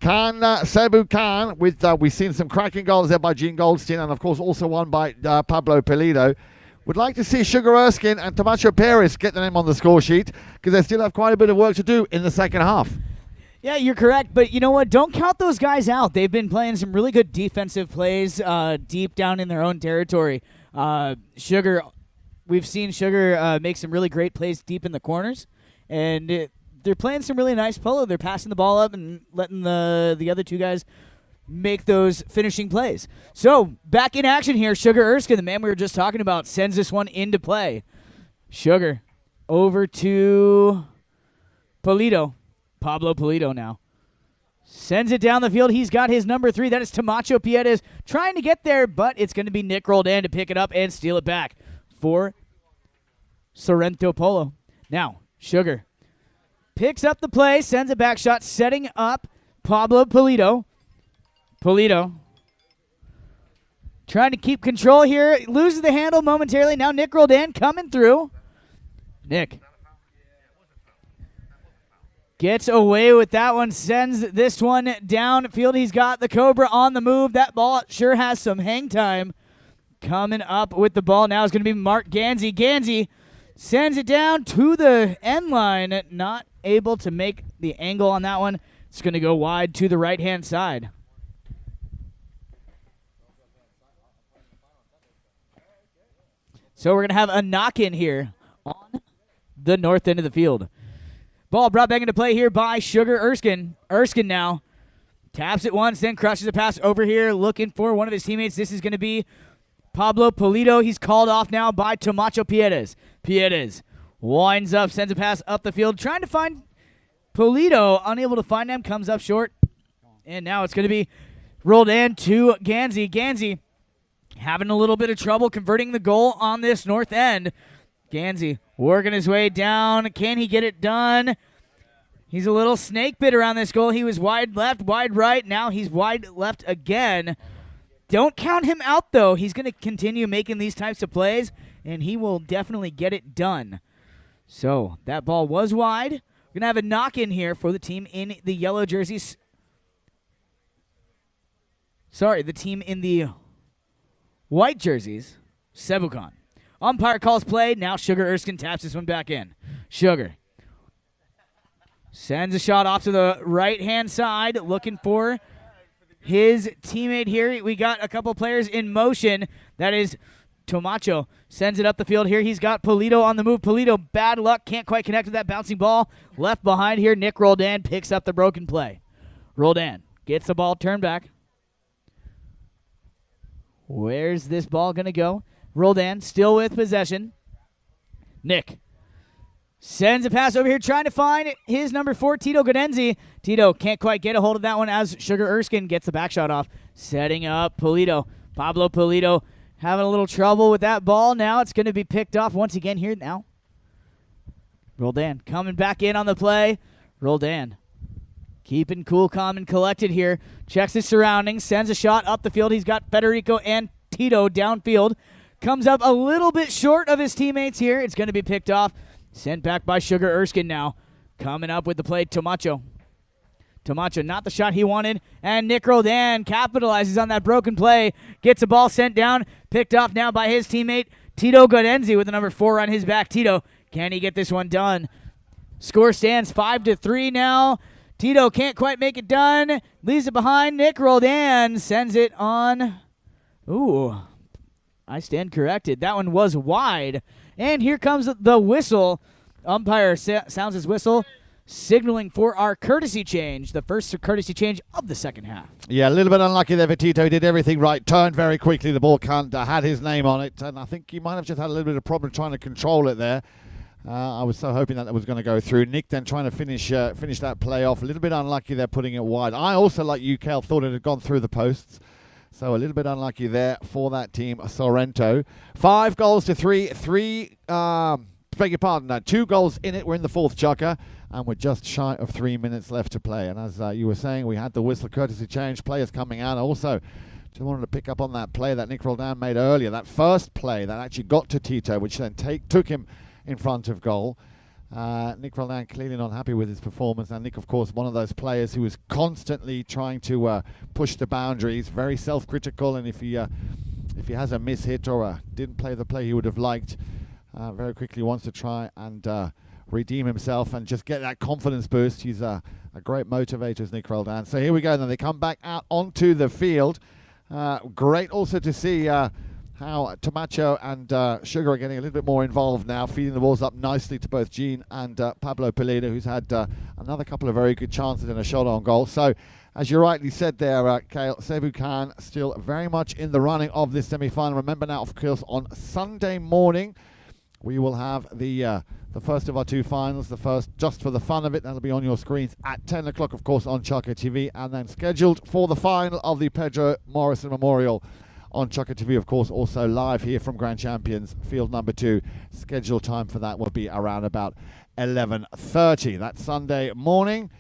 can Sebucan, with we've seen some cracking goals there by Gene Goldstien, and of course also one by Pablo Pulido. Would like to see Sugar Erskine and Tomacho Perez get the name on the score sheet, because they still have quite a bit of work to do in the second half. Yeah, you're correct, but you know what? Don't count those guys out. They've been playing some really good defensive plays deep down in their own territory. Sugar... We've seen Sugar make some really great plays deep in the corners, and they're playing some really nice polo. They're passing the ball up and letting the other two guys make those finishing plays. So, back in action here, Sugar Erskine, the man we were just talking about, sends this one into play. Sugar over to Pulido. Pablo Pulido now. Sends it down the field. He's got his number 3. That is Tomacho Perez trying to get there, but it's going to be Nic Roldan to pick it up and steal it back for Sorrento Polo. Now, Sugar picks up the play, sends a back shot, setting up Pablo Pulido. Pulido trying to keep control here. Loses the handle momentarily. Now Nic Roldan coming through. Nick gets away with that one, sends this one downfield. He's got the Cobra on the move. That ball sure has some hang time. Coming up with the ball now is going to be Marc Ganzi. Ganzi sends it down to the end line. Not able to make the angle on that one. It's going to go wide to the right-hand side. So we're going to have a knock-in here on the north end of the field. Ball brought back into play here by Sugar Erskine. Erskine now taps it once, then crushes the pass over here, looking for one of his teammates. This is going to be Pablo Polito. He's called off now by Tomacho Piedes. Piedes winds up, sends a pass up the field, trying to find Polito. Unable to find him, comes up short. And now it's going to be Roldan to Ganzi. Ganzi having a little bit of trouble converting the goal on this north end. Ganzi working his way down. Can he get it done? He's a little snake bit around this goal. He was wide left, wide right. Now he's wide left again. Don't count him out, though. He's going to continue making these types of plays, and he will definitely get it done. So that ball was wide. We're going to have a knock-in here for the team in the yellow jerseys. Sorry, the team in the white jerseys, Sebucan. Umpire calls play. Now Sugar Erskine taps this one back in. Sugar sends a shot off to the right-hand side, looking for his teammate here. We got a couple players in motion. That is Tomacho. Sends it up the field here. He's got Polito on the move. Polito, bad luck. Can't quite connect with that bouncing ball. Left behind here. Nic Roldan picks up the broken play. Roldan gets the ball turned back. Where's this ball going to go? Roldan still with possession. Nick sends a pass over here, trying to find his number 4, Tito Godenzi. Tito can't quite get a hold of that one as Sugar Erskine gets the back shot off. Setting up Polito. Pablo Polito having a little trouble with that ball. Now it's going to be picked off once again here now. Roldan coming back in on the play. Roldan keeping cool, calm, and collected here. Checks his surroundings, sends a shot up the field. He's got Federico and Tito downfield. Comes up a little bit short of his teammates here. It's going to be picked off. Sent back by Sugar Erskine now. Coming up with the play, Tomacho. Tomacho, not the shot he wanted. And Nic Roldan capitalizes on that broken play. Gets a ball sent down. Picked off now by his teammate, Tito Godenzi, with the number 4 on his back. Tito, can he get this one done? Score stands 5-3 now. Tito can't quite make it done. Leaves it behind. Nic Roldan sends it on. Ooh, I stand corrected. That one was wide. And here comes the whistle. Umpire sounds his whistle, signaling for our courtesy change, the first courtesy change of the second half. Yeah, a little bit unlucky there for Tito. He did everything right. Turned very quickly. The ball had his name on it. And I think he might have just had a little bit of problem trying to control it there. I was so hoping that was going to go through. Nick then trying to finish that play off. A little bit unlucky there putting it wide. I also, like you, Cal, thought it had gone through the posts. So a little bit unlucky there for that team, Sorrento. 5 goals to 3. Beg your pardon, 2 goals in it. We're in the fourth chukker, and we're just shy of 3 minutes left to play. And as you were saying, we had the whistle courtesy change. Players coming out. Also, just wanted to pick up on that play that Nic Roldan made earlier. That first play that actually got to Tito, which then took him in front of goal. Nic Roldan clearly not happy with his performance. And Nick, of course, one of those players who is constantly trying to push the boundaries, very self-critical, and if he has a miss-hit or didn't play the play he would have liked, very quickly wants to try and redeem himself and just get that confidence boost. He's a great motivator, Nic Roldan. So here we go. Then they come back out onto the field. Great also to see how Tomacho and Sugar are getting a little bit more involved now, feeding the balls up nicely to both Gene and Pablo Polito, who's had another couple of very good chances and a shot on goal. So, as you rightly said there, Kale, Sebucan still very much in the running of this semi-final. Remember now, of course, on Sunday morning, we will have the first of our 2 finals. The first, just for the fun of it, that'll be on your screens at 10 o'clock, of course, on Chaka TV, and then scheduled for the final of the Pedro Morrison Memorial on Chaka TV, of course, also live here from Grand Champions, field number 2. Scheduled time for that will be around about 11:30. That's Sunday morning,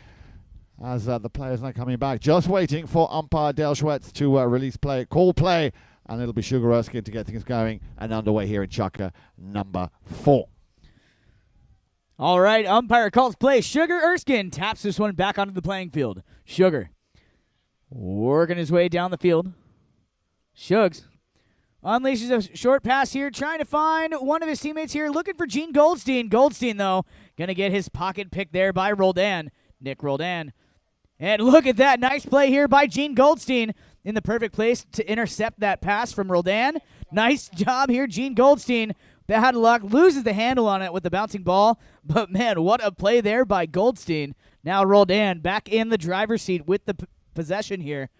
as the players are coming back. Just waiting for umpire Del Schwetz to release play, call play, and it'll be Sugar Erskine to get things going and underway here in Chaka number 4. All right, umpire calls play. Sugar Erskine taps this one back onto the playing field. Sugar working his way down the field. Shugs unleashes a short pass here, trying to find one of his teammates here, looking for Gene Goldstien. Goldstien, though, going to get his pocket picked there by Roldan. Nic Roldan. And look at that. Nice play here by Gene Goldstien in the perfect place to intercept that pass from Roldan. Nice job here, Gene Goldstien. Bad luck. Loses the handle on it with the bouncing ball. But, man, what a play there by Goldstien. Now Roldan back in the driver's seat with the possession here.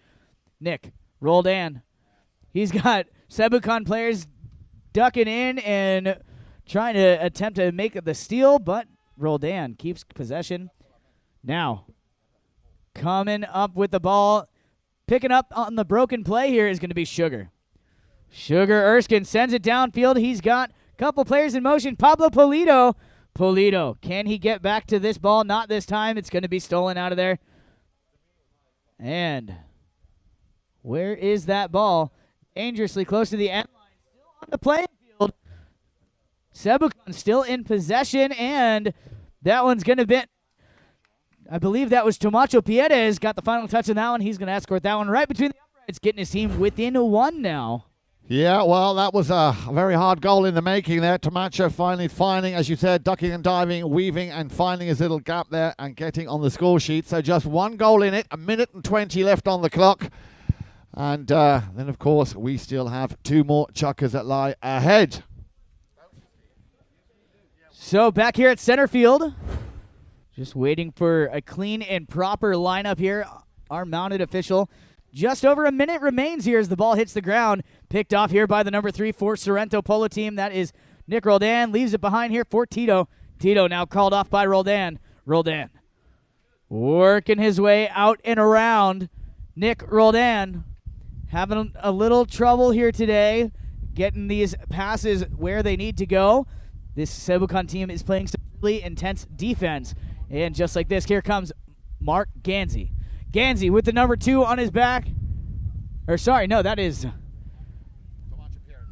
Nick Roldan. He's got Sebucan players ducking in and trying to attempt to make the steal, but Roldan keeps possession. Now, coming up with the ball, picking up on the broken play here is going to be Sugar. Erskine sends it downfield. He's got a couple players in motion. Pablo Polito, can he get back to this ball? Not this time. It's going to be stolen out of there. And where is that ball? Dangerously close to the end line. Still on the playing field. Sebucan still in possession, and that one's going to be, I believe that was Tomacho Piedes got the final touch on that one. He's going to escort that one right between the uprights, getting his team within one now. Yeah, well, that was a very hard goal in the making there. Tomacho finally finding, as you said, ducking and diving, weaving and finding his little gap there and getting on the score sheet. So just one goal in it, 1:20 left on the clock. And then, of course, we still have 2 more chukkers that lie ahead. So back here at center field, just waiting for a clean and proper lineup here. Our mounted official. Just over a minute remains here as the ball hits the ground. Picked off here by the number 3 for Sorrento Polo team. That is Nic Roldan. Leaves it behind here for Tito. Tito now called off by Roldan. Roldan working his way out and around. Nic Roldan having a little trouble here today getting these passes where they need to go. This Sebucan team is playing some really intense defense. And just like this, here comes Marc Ganzi. Ganzi with the number 2 on his back. Or sorry, no, that is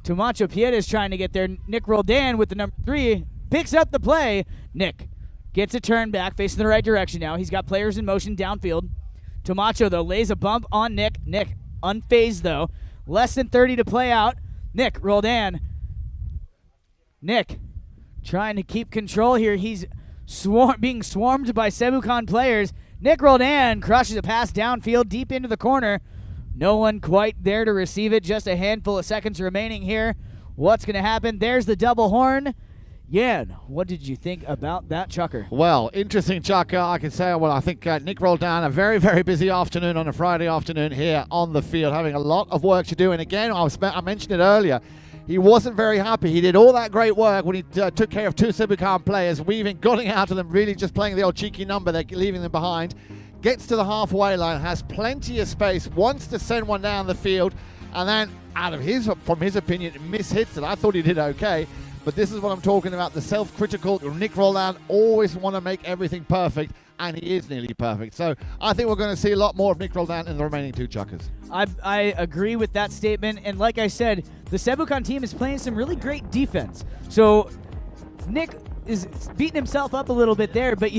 Tomacho Piedes trying to get there. Nic Roldan with the number 3 picks up the play. Nick gets a turn back, facing the right direction now. He's got players in motion downfield. Tomacho, though, lays a bump on Nick. Nick unfazed, though. Less than 30 to play out. Nic Roldan. Nick trying to keep control here. He's being swarmed by Sebucan players. Nic Roldan crushes a pass downfield deep into the corner. No one quite there to receive it. Just a handful of seconds remaining here. What's going to happen? There's the double horn. Yan, what did you think about that chukker? Well, interesting chukker, I can say. Well, I think Nic Roldan, a very, very busy afternoon on a Friday afternoon here on the field, having a lot of work to do. And again, I mentioned it earlier, he wasn't very happy. He did all that great work when he took care of 2 Sebucan players, weaving, getting out of them, really just playing the old cheeky number there, leaving them behind. Gets to the halfway line, has plenty of space, wants to send one down the field, and then, from his opinion, mishits it. I thought he did okay, but this is what I'm talking about. The self-critical Nic Roldan always want to make everything perfect, and he is nearly perfect. So I think we're going to see a lot more of Nic Roldan in the remaining 2 chukkers. I agree with that statement, and like I said, the Sebucan team is playing some really great defense. So Nick is beating himself up a little bit there, but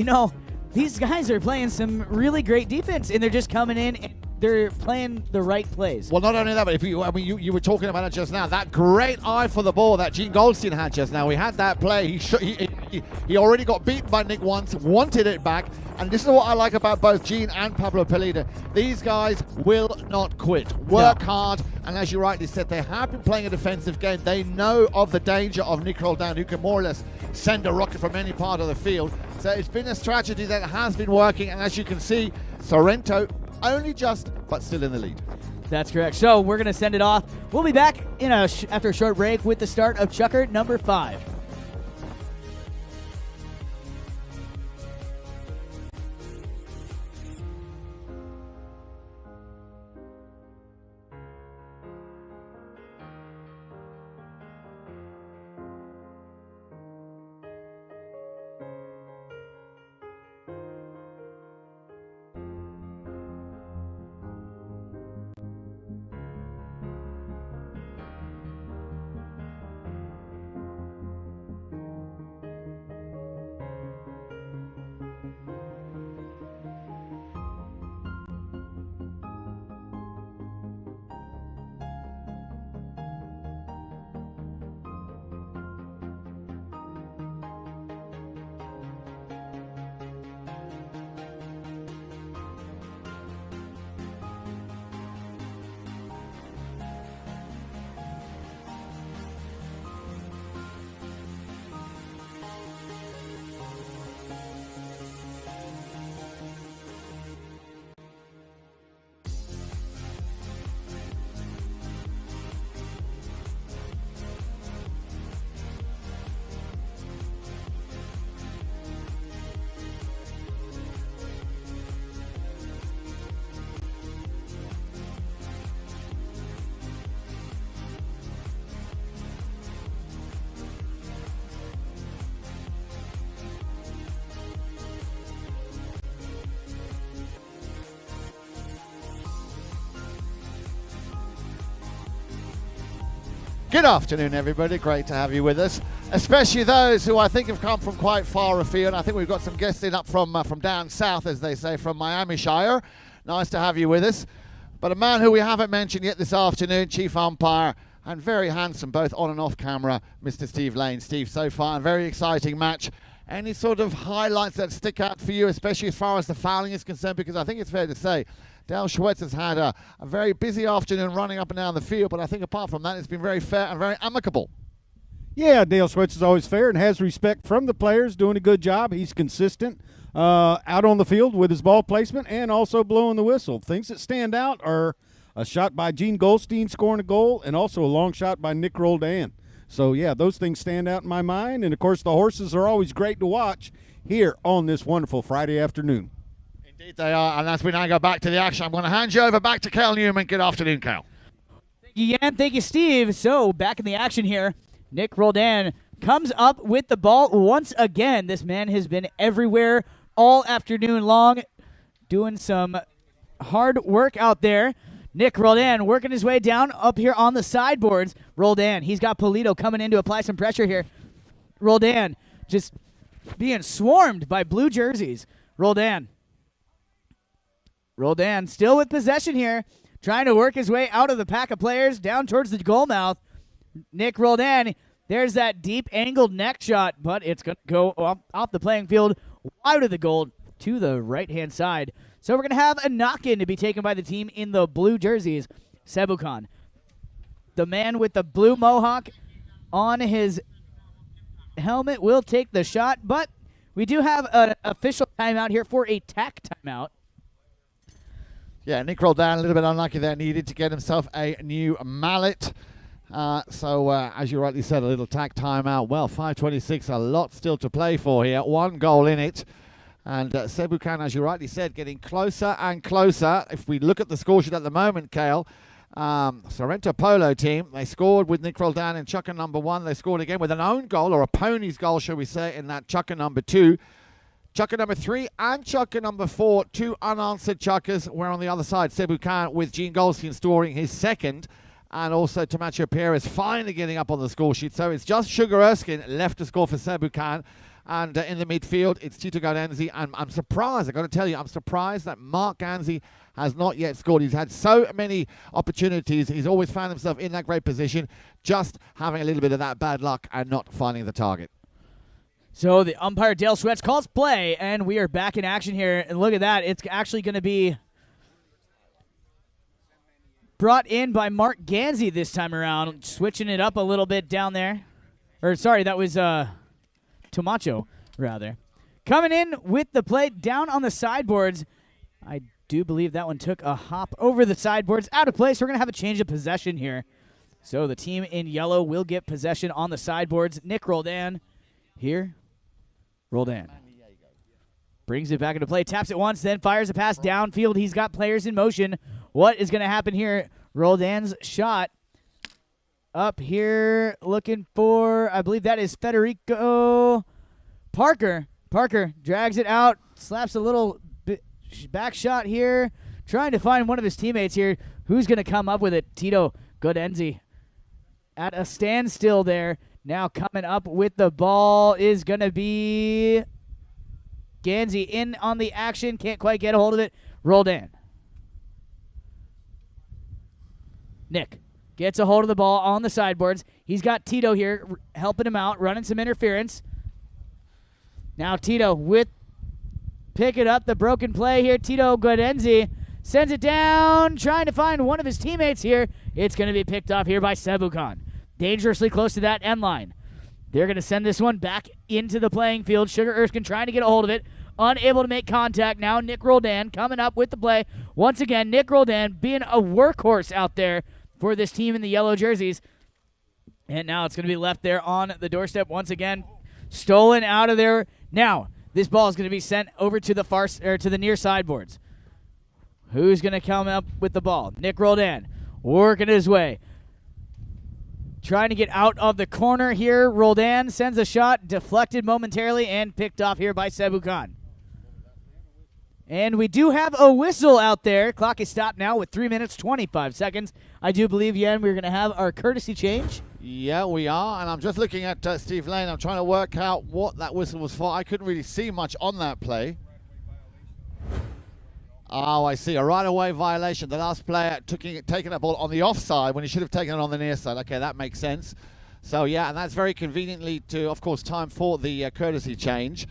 these guys are playing some really great defense, and they're just coming in and they're playing the right plays. Well, not only that, but you were talking about it just now. That great eye for the ball that Gene Goldstien had just now. We had that play. He already got beaten by Nick once, wanted it back, and this is what I like about both Gene and Pablo Polito. These guys will not quit. Work hard, and as you rightly said, they have been playing a defensive game. They know of the danger of Nic Roldan, who can more or less send a rocket from any part of the field. So it's been a strategy that has been working, and as you can see, Sorrento only just, but still in the lead. That's correct. So we're going to send it off. We'll be back after a short break with the start of chukker number 5. Good afternoon, everybody. Great to have you with us, especially those who I think have come from quite far afield. I think we've got some guests in up from down south, as they say, from Miami Shire. Nice to have you with us. But a man who we haven't mentioned yet this afternoon, chief umpire, and very handsome, both on and off camera, Mr. Steve Lane. Steve, so far, a very exciting match. Any sort of highlights that stick out for you, especially as far as the fouling is concerned? Because I think it's fair to say Dale Schwetz has had a very busy afternoon running up and down the field, but I think apart from that, it's been very fair and very amicable. Yeah, Dale Schwetz is always fair and has respect from the players, doing a good job. He's consistent out on the field with his ball placement and also blowing the whistle. Things that stand out are a shot by Gene Goldstien scoring a goal and also a long shot by Nic Roldan. So, yeah, those things stand out in my mind. And, of course, the horses are always great to watch here on this wonderful Friday afternoon. Indeed they are, and as we now go back to the action, I'm going to hand you over back to Cal Newman. Good afternoon, Cal. Thank you, Jan. Thank you, Steve. So, back in the action here, Nic Roldan comes up with the ball once again. This man has been everywhere all afternoon long, doing some hard work out there. Nic Roldan working his way down up here on the sideboards. Roldan, he's got Polito coming in to apply some pressure here. Roldan just being swarmed by blue jerseys. Roldan still with possession here, trying to work his way out of the pack of players down towards the goal mouth. Nic Roldan, there's that deep angled neck shot, but it's going to go off the playing field wide of the goal to the right-hand side. So we're going to have a knock-in to be taken by the team in the blue jerseys. Sebucan, the man with the blue mohawk on his helmet, will take the shot, but we do have an official timeout here for a tack timeout. Yeah, Nic Roldan, a little bit unlucky there, needed to get himself a new mallet. So, as you rightly said, a little tack timeout. Well, 5:26, a lot still to play for here. 1 goal in it. And Sebucan, as you rightly said, getting closer and closer. If we look at the score sheet at the moment, Kale, Sorrento Polo team, they scored with Nic Roldan in chukker number 1. They scored again with an own goal, or a pony's goal, shall we say, in that chukker number 2. Chukker number 3 and chukker number 4, 2 unanswered chukkers. Where on the other side, Sebucan with Gene Goldstien scoring his second. And also Tomacho Perez finally getting up on the score sheet. So it's just Sugar Erskine left to score for Sebucan. And in the midfield, it's Tito Gaudenzi. And I'm surprised, I've got to tell you, I'm surprised that Marc Ganzi has not yet scored. He's had so many opportunities. He's always found himself in that great position, just having a little bit of that bad luck and not finding the target. So the umpire, Dale Schwetz, calls play, and we are back in action here. And look at that. It's actually going to be brought in by Marc Ganzi this time around, switching it up a little bit down there. Or, sorry, that was Tomacho, rather. Coming in with the play down on the sideboards. I do believe that one took a hop over the sideboards. Out of place. We're going to have a change of possession here. So the team in yellow will get possession on the sideboards. Nic Roldan here. Roldan brings it back into play, taps it once, then fires a pass downfield. He's got players in motion. What is going to happen here? Roldan's shot up here, looking for, I believe that is Federico Parker. Parker drags it out, slaps a little back shot here, trying to find one of his teammates here. Who's going to come up with it? Tito Gaudenzi at a standstill there. Now coming up with the ball is going to be Ganzi in on the action. Can't quite get a hold of it. Roldan. Nick gets a hold of the ball on the sideboards. He's got Tito here helping him out, running some interference. Now Tito with picking up the broken play here. Tito Gaudenzi sends it down, trying to find one of his teammates here. It's going to be picked off here by Sebucan. Dangerously close to that end line. They're going to send this one back into the playing field. Sugar Erskine trying to get a hold of it. Unable to make contact. Now Nic Roldan coming up with the play. Once again, Nic Roldan being a workhorse out there for this team in the yellow jerseys. And now it's going to be left there on the doorstep once again. Stolen out of there. Now, this ball is going to be sent over to the far or to the near sideboards. Who's going to come up with the ball? Nic Roldan working his way. Trying to get out of the corner here. Roldan sends a shot, deflected momentarily, and picked off here by Sebucan. And we do have a whistle out there. Clock is stopped now with 3 minutes, 25 seconds. I do believe, Yen, we're going to have our courtesy change. Yeah, we are, and I'm just looking at Steve Lane. I'm trying to work out what that whistle was for. I couldn't really see much on that play. Oh, I see. A right-of-way violation. The last player taking that ball on the offside when he should have taken it on the near side. Okay, that makes sense. So, yeah, and that's very conveniently to, of course, time for the courtesy change.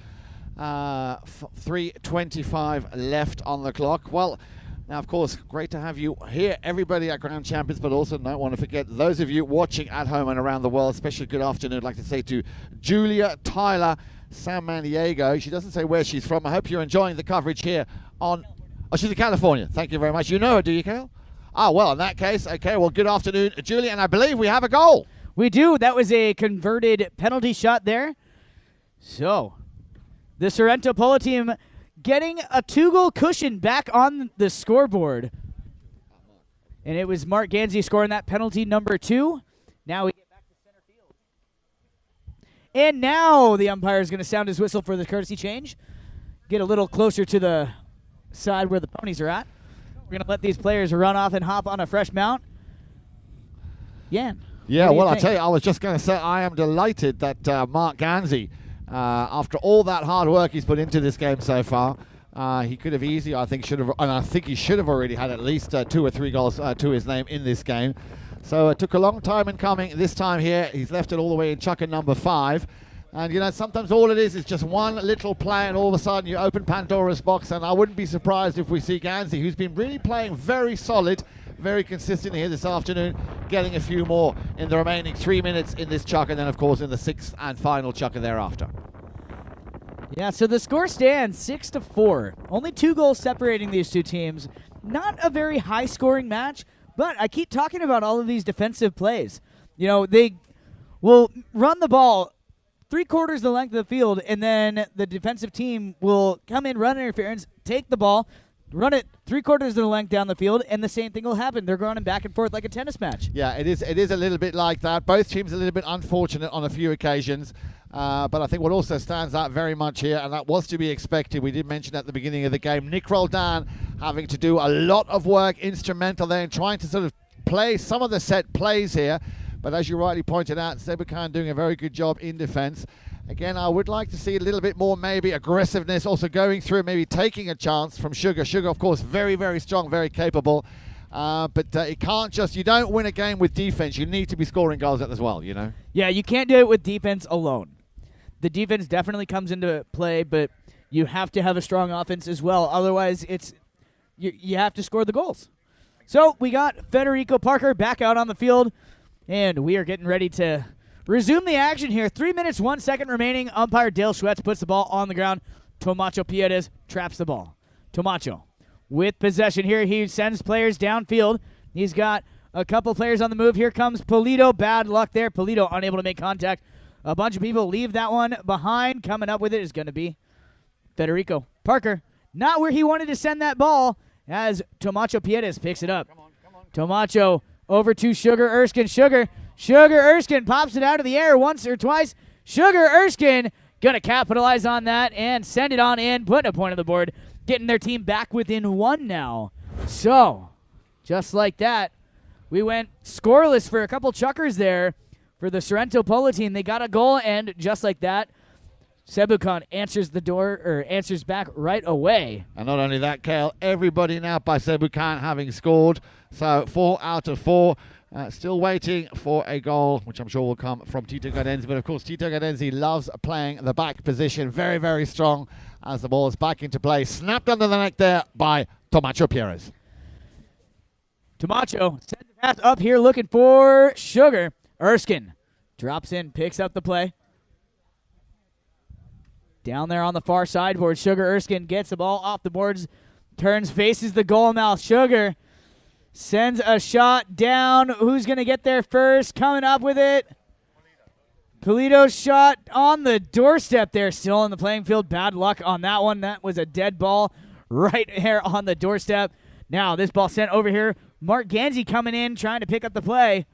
3:25 left on the clock. Well, now, of course, great to have you here, everybody at Grand Champions, but also don't want to forget those of you watching at home and around the world, especially good afternoon. I'd like to say to Julia Tyler San Diego. She doesn't say where she's from. I hope you're enjoying the coverage here on... Oh, she's in California. Thank you very much. You know her, do you, Kale? Ah, well, in that case, okay, well, good afternoon, Julia, and I believe we have a goal. We do. That was a converted penalty shot there. So, the Sorrento Polo team getting a 2-goal cushion back on the scoreboard. And it was Marc Ganzi scoring that penalty number 2. Now we get back to center field. And now the umpire is going to sound his whistle for the courtesy change. Get a little closer to the side where the ponies are at. We're going to let these players run off and hop on a fresh mount. Yan. Yeah, well, I'll tell you, I was just going to say I am delighted that Marc Ganzi, after all that hard work he's put into this game so far, he could have easily, I think he should have already had at least 2 or 3 goals to his name in this game. So it took a long time in coming. This time here, he's left it all the way in chucker number 5. And, you know, sometimes all it is just one little play, and all of a sudden you open Pandora's box. And I wouldn't be surprised if we see Ganzi, who's been really playing very solid, very consistently here this afternoon, getting a few more in the remaining 3 minutes in this chuck, and then, of course, in the 6th and final chucker thereafter. Yeah, so the score stands 6-4. Only 2 goals separating these two teams. Not a very high-scoring match, but I keep talking about all of these defensive plays. You know, they will run the ball 3/4 the length of the field, and then the defensive team will come in, run interference, take the ball, run it 3/4 of the length down the field, and the same thing will happen. They're running back and forth like a tennis match. Yeah, it is a little bit like that. Both teams a little bit unfortunate on a few occasions. But I think what also stands out very much here, and that was to be expected, we did mention at the beginning of the game, Nic Roldan having to do a lot of work, instrumental there in trying to sort of play some of the set plays here. But as you rightly pointed out, Sebucan doing a very good job in defense. Again, I would like to see a little bit more maybe aggressiveness, also going through, maybe taking a chance from Sugar. Sugar, of course, very, very strong, very capable. But it can't just, you don't win a game with defense. You need to be scoring goals as well, you know? Yeah, you can't do it with defense alone. The defense definitely comes into play, but you have to have a strong offense as well. Otherwise, it's you have to score the goals. So we got Federico Parker back out on the field, and we are getting ready to resume the action here. 3 minutes, 1 second remaining. Umpire Dale Schwetz puts the ball on the ground. Tomacho Piedes traps the ball. Tomacho with possession here. He sends players downfield. He's got a couple players on the move. Here comes Polito. Bad luck there. Polito unable to make contact. A bunch of people leave that one behind. Coming up with it is going to be Federico Parker. Not where he wanted to send that ball as Tomacho Piedes picks it up. Come on. Tomacho over to Sugar Erskine. Sugar Erskine pops it out of the air once or twice. Sugar Erskine going to capitalize on that and send it on in, putting a point on the board, getting their team back within 1 now. So, just like that, we went scoreless for a couple chuckers there for the Sorrento Polo team. They got a goal, and just like that, Sebucan answers back right away. And not only that, Kale, everybody now by Sebucan having scored. So 4 out of 4. Still waiting for a goal, which I'm sure will come from Tito Gadenzi. But, of course, Tito Gadenzi loves playing the back position. Very, very strong as the ball is back into play. Snapped under the neck there by Tomacho Piedes. Tomacho sends the pass up here looking for Sugar. Erskine drops in, picks up the play. Down there on the far sideboard, Sugar Erskine gets the ball off the boards, turns, faces the goal mouth. Sugar sends a shot down. Who's going to get there first? Coming up with it. Polito's shot on the doorstep there, still on the playing field. Bad luck on that one. That was a dead ball right here on the doorstep. Now this ball sent over here. Marc Ganzi coming in, trying to pick up the play.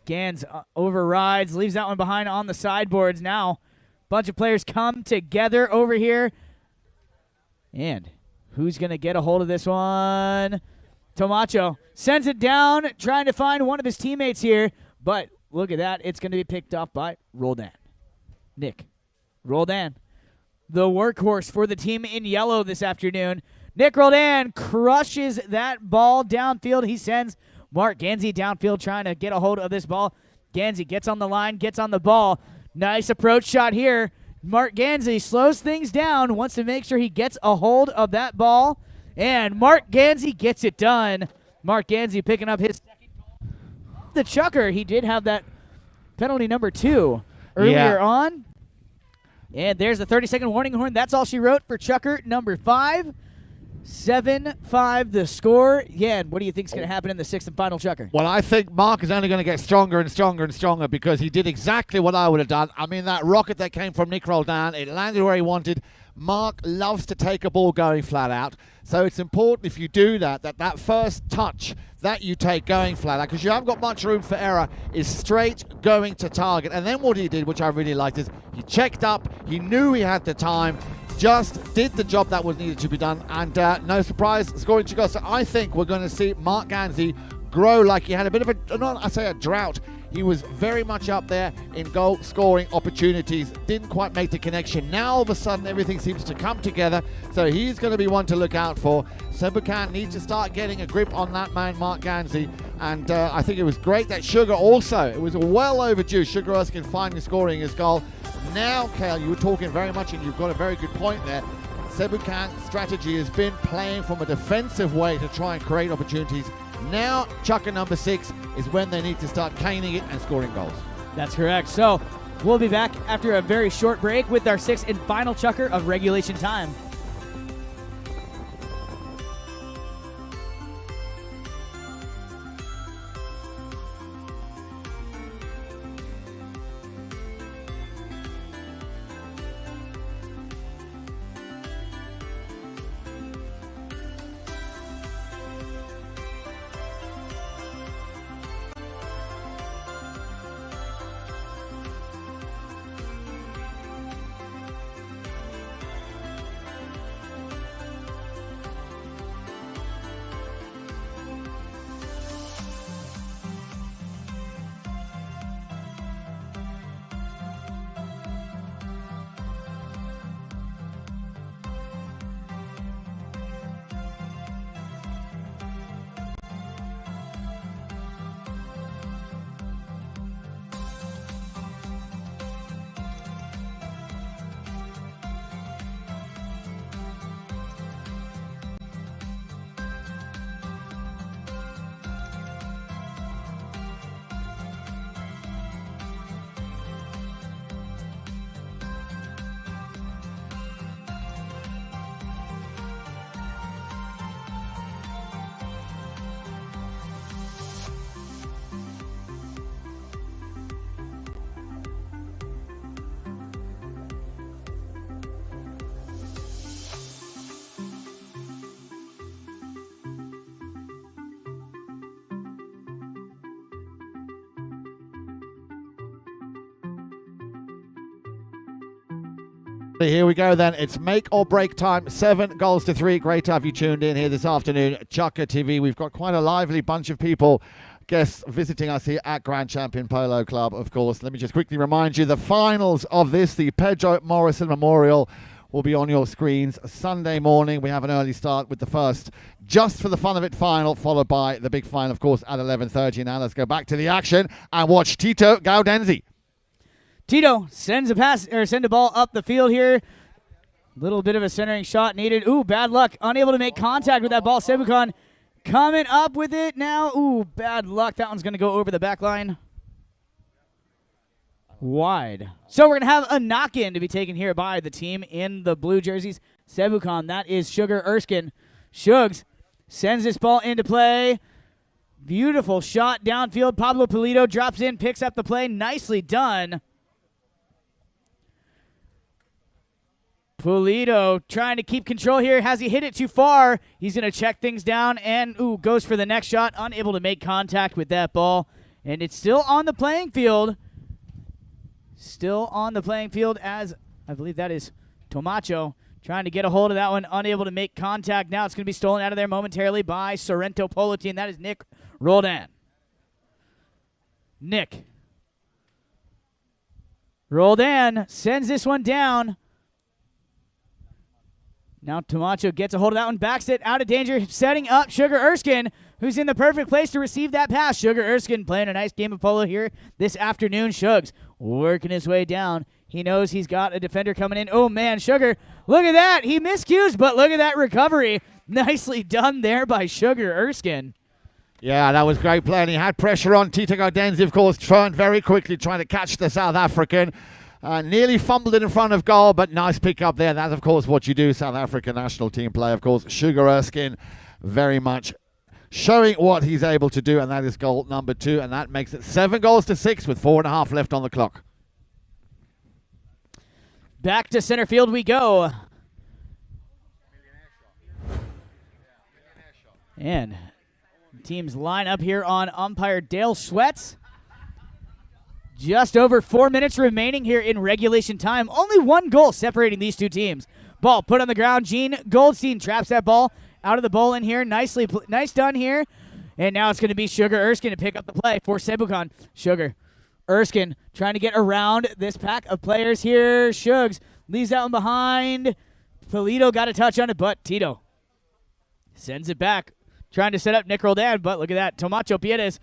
Gans overrides, leaves that one behind on the sideboards. Now, bunch of players come together over here. And who's going to get a hold of this one? Tomacho sends it down, trying to find one of his teammates here, but look at that. It's going to be picked up by Roldan. Nic Roldan, the workhorse for the team in yellow this afternoon. Nic Roldan crushes that ball downfield. He sends Marc Ganzi downfield trying to get a hold of this ball. Ganzi gets on the line, gets on the ball. Nice approach shot here. Marc Ganzi slows things down, wants to make sure he gets a hold of that ball, and Marc Ganzi gets it done. Marc Ganzi picking up his second goal. The chucker, he did have that penalty number 2 earlier on. And there's the 30-second warning horn. That's all she wrote for chucker number 5. 7-5 the score. Yeah, and what do you think is going to happen in the 6th and final chucker? Well, I think Marc is only going to get stronger and stronger and stronger because he did exactly what I would have done. I mean, that rocket that came from Nic Roldan, it landed where he wanted. Marc loves to take a ball going flat out. So it's important if you do that first touch that you take going flat out, because you haven't got much room for error, is straight going to target. And then what he did, which I really liked, is he checked up, he knew he had the time, just did the job that was needed to be done, and no surprise, scoring to go. So I think we're going to see Marc Ganzi grow like he had a bit of a drought. He was very much up there in goal scoring opportunities, didn't quite make the connection. Now all of a sudden everything seems to come together, so he's going to be one to look out for. Sebucan needs to start getting a grip on that man, Marc Ganzi, and I think it was great that Sugar also, it was well overdue, Sugar Erskine finally scoring his goal. Now, Kale, you were talking very much, and you've got a very good point there. Sebucan's strategy has been playing from a defensive way to try and create opportunities. Now, chucker number 6 is when they need to start caning it and scoring goals. That's correct. So we'll be back after a very short break with our 6th and final chucker of regulation time. Here we go then. It's make or break time. 7-3. Great to have you tuned in here this afternoon. Chucker TV. We've got quite a lively bunch of people, guests visiting us here at Grand Champion Polo Club, of course. Let me just quickly remind you, the finals of this, the Pedro Morrison Memorial, will be on your screens Sunday morning. We have an early start with the first Just for the Fun of It final, followed by the big final, of course, at 11:30. Now let's go back to the action and watch Tito Gaudenzi. Tito sends a ball up the field here. Little bit of a centering shot needed. Ooh, bad luck. Unable to make contact with that ball. Sebucan coming up with it now. Ooh, bad luck. That one's going to go over the back line. Wide. So we're going to have a knock-in to be taken here by the team in the blue jerseys. Sebucan, that is Sugar Erskine. Shugs sends this ball into play. Beautiful shot downfield. Pablo Polito drops in, picks up the play. Nicely done. Polito trying to keep control here. Has he hit it too far? He's going to check things down and, goes for the next shot. Unable to make contact with that ball. And it's still on the playing field. Still on the playing field as, I believe that is Tomacho, trying to get a hold of that one. Unable to make contact. Now it's going to be stolen out of there momentarily by Sorrento Polo team. That is Nic Roldan. Nic Roldan sends this one down. Now Tomacho gets a hold of that one, backs it out of danger, setting up Sugar Erskine, who's in the perfect place to receive that pass. Sugar Erskine playing a nice game of polo here this afternoon. Shugs working his way down. He knows he's got a defender coming in. Oh, man, Sugar, look at that. He miscues, but look at that recovery. Nicely done there by Sugar Erskine. Yeah, that was great play, and he had pressure on. Tito Gaudenzi, of course, turned very quickly, trying to catch the South African. Nearly fumbled it in front of goal, but nice pick up there. That's, of course, what you do, South African national team play. Of course, Sugar Erskine very much showing what he's able to do, and that is goal number 2, and that makes it 7-6 with 4.5 left on the clock. Back to center field we go. And teams line up here on umpire Dale Schwetz. Just over 4 minutes remaining here in regulation time. Only 1 goal separating these two teams. Ball put on the ground. Gene Goldstien traps that ball out of the bowl in here. Nice done here. And now it's going to be Sugar Erskine to pick up the play for Sebucan. Sugar Erskine trying to get around this pack of players here. Shugs leaves that one behind. Polito got a touch on it, but Tito sends it back. Trying to set up Nic Roldan, but look at that. Tomacho Piedes.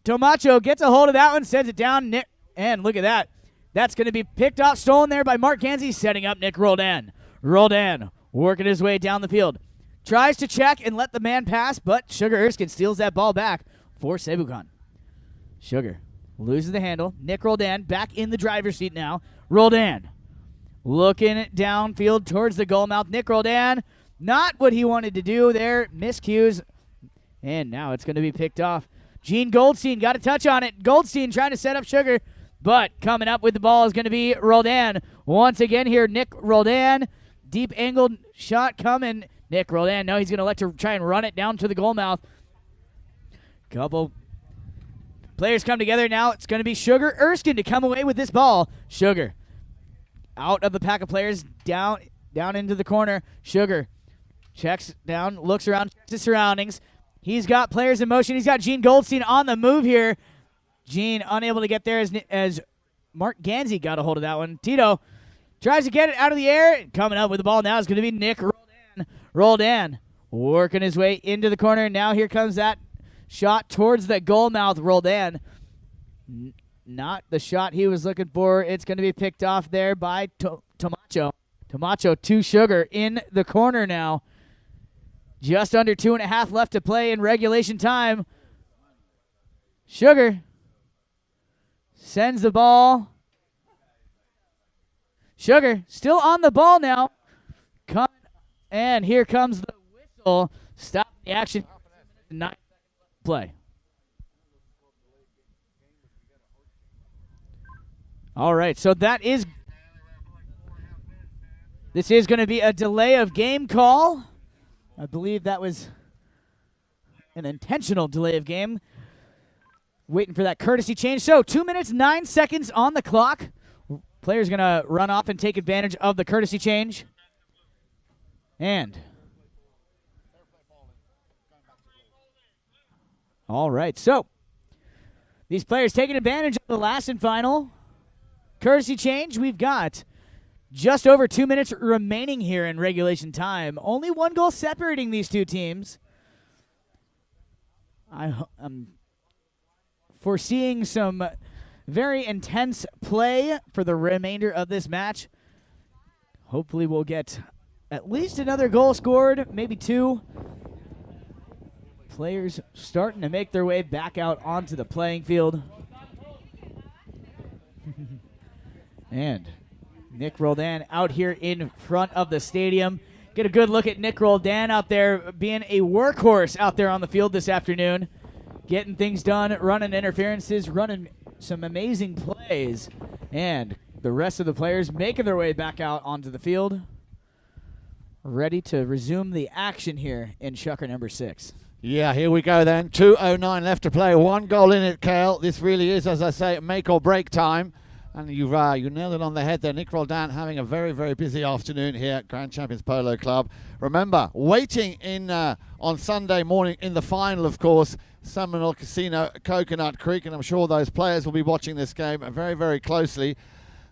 Tomacho gets a hold of that one, sends it down. And look at that. That's going to be picked off, stolen there by Marc Ganzi, setting up Nic Roldan. Roldan working his way down the field. Tries to check and let the man pass, but Sugar Erskine steals that ball back for Sebucan. Sugar loses the handle. Nic Roldan back in the driver's seat now. Roldan looking downfield towards the goal mouth. Nic Roldan, not what he wanted to do there. Miscues. And now it's going to be picked off. Gene Goldstien got a touch on it. Goldstien trying to set up Sugar, but coming up with the ball is going to be Roldan. Once again here, Nic Roldan. Deep angled shot coming. Nic Roldan, no, he's going to elect to try and run it down to the goal mouth. Couple players come together now. It's going to be Sugar Erskine to come away with this ball. Sugar out of the pack of players, down into the corner. Sugar checks down, looks around, checks his surroundings. He's got players in motion. He's got Gene Goldstien on the move here. Gene unable to get there as Marc Ganzi got a hold of that one. Tito tries to get it out of the air. Coming up with the ball now is going to be Nic Roldan. Roldan working his way into the corner. Now here comes that shot towards the goal mouth. Roldan, not the shot he was looking for. It's going to be picked off there by Tomacho. Tomacho to Sugar in the corner now. Just under 2.5 left to play in regulation time. Sugar sends the ball. Sugar still on the ball now. And here comes the whistle. Stop the action. 9 play. All right, so this is going to be a delay of game call. I believe that was an intentional delay of game. Waiting for that courtesy change. So 2 minutes, 9 seconds on the clock. Player's going to run off and take advantage of the courtesy change. And all right, so these players taking advantage of the last and final courtesy change. We've got just over 2 minutes remaining here in regulation time. Only 1 goal separating these two teams. I'm foreseeing some very intense play for the remainder of this match. Hopefully we'll get at least another goal scored, maybe 2. Players starting to make their way back out onto the playing field. And Nic Roldan out here in front of the stadium. Get a good look at Nic Roldan out there being a workhorse out there on the field this afternoon. Getting things done, running interferences, running some amazing plays. And the rest of the players making their way back out onto the field. Ready to resume the action here in Shucker number 6. Yeah, here we go then. 2:09 left to play. 1 goal in it, Kale. This really is, as I say, make or break time. And you nailed it on the head there. Nic Roldan having a very, very busy afternoon here at Grand Champions Polo Club. Remember, waiting in on Sunday morning in the final, of course, Seminole Casino, Coconut Creek, and I'm sure those players will be watching this game very, very closely.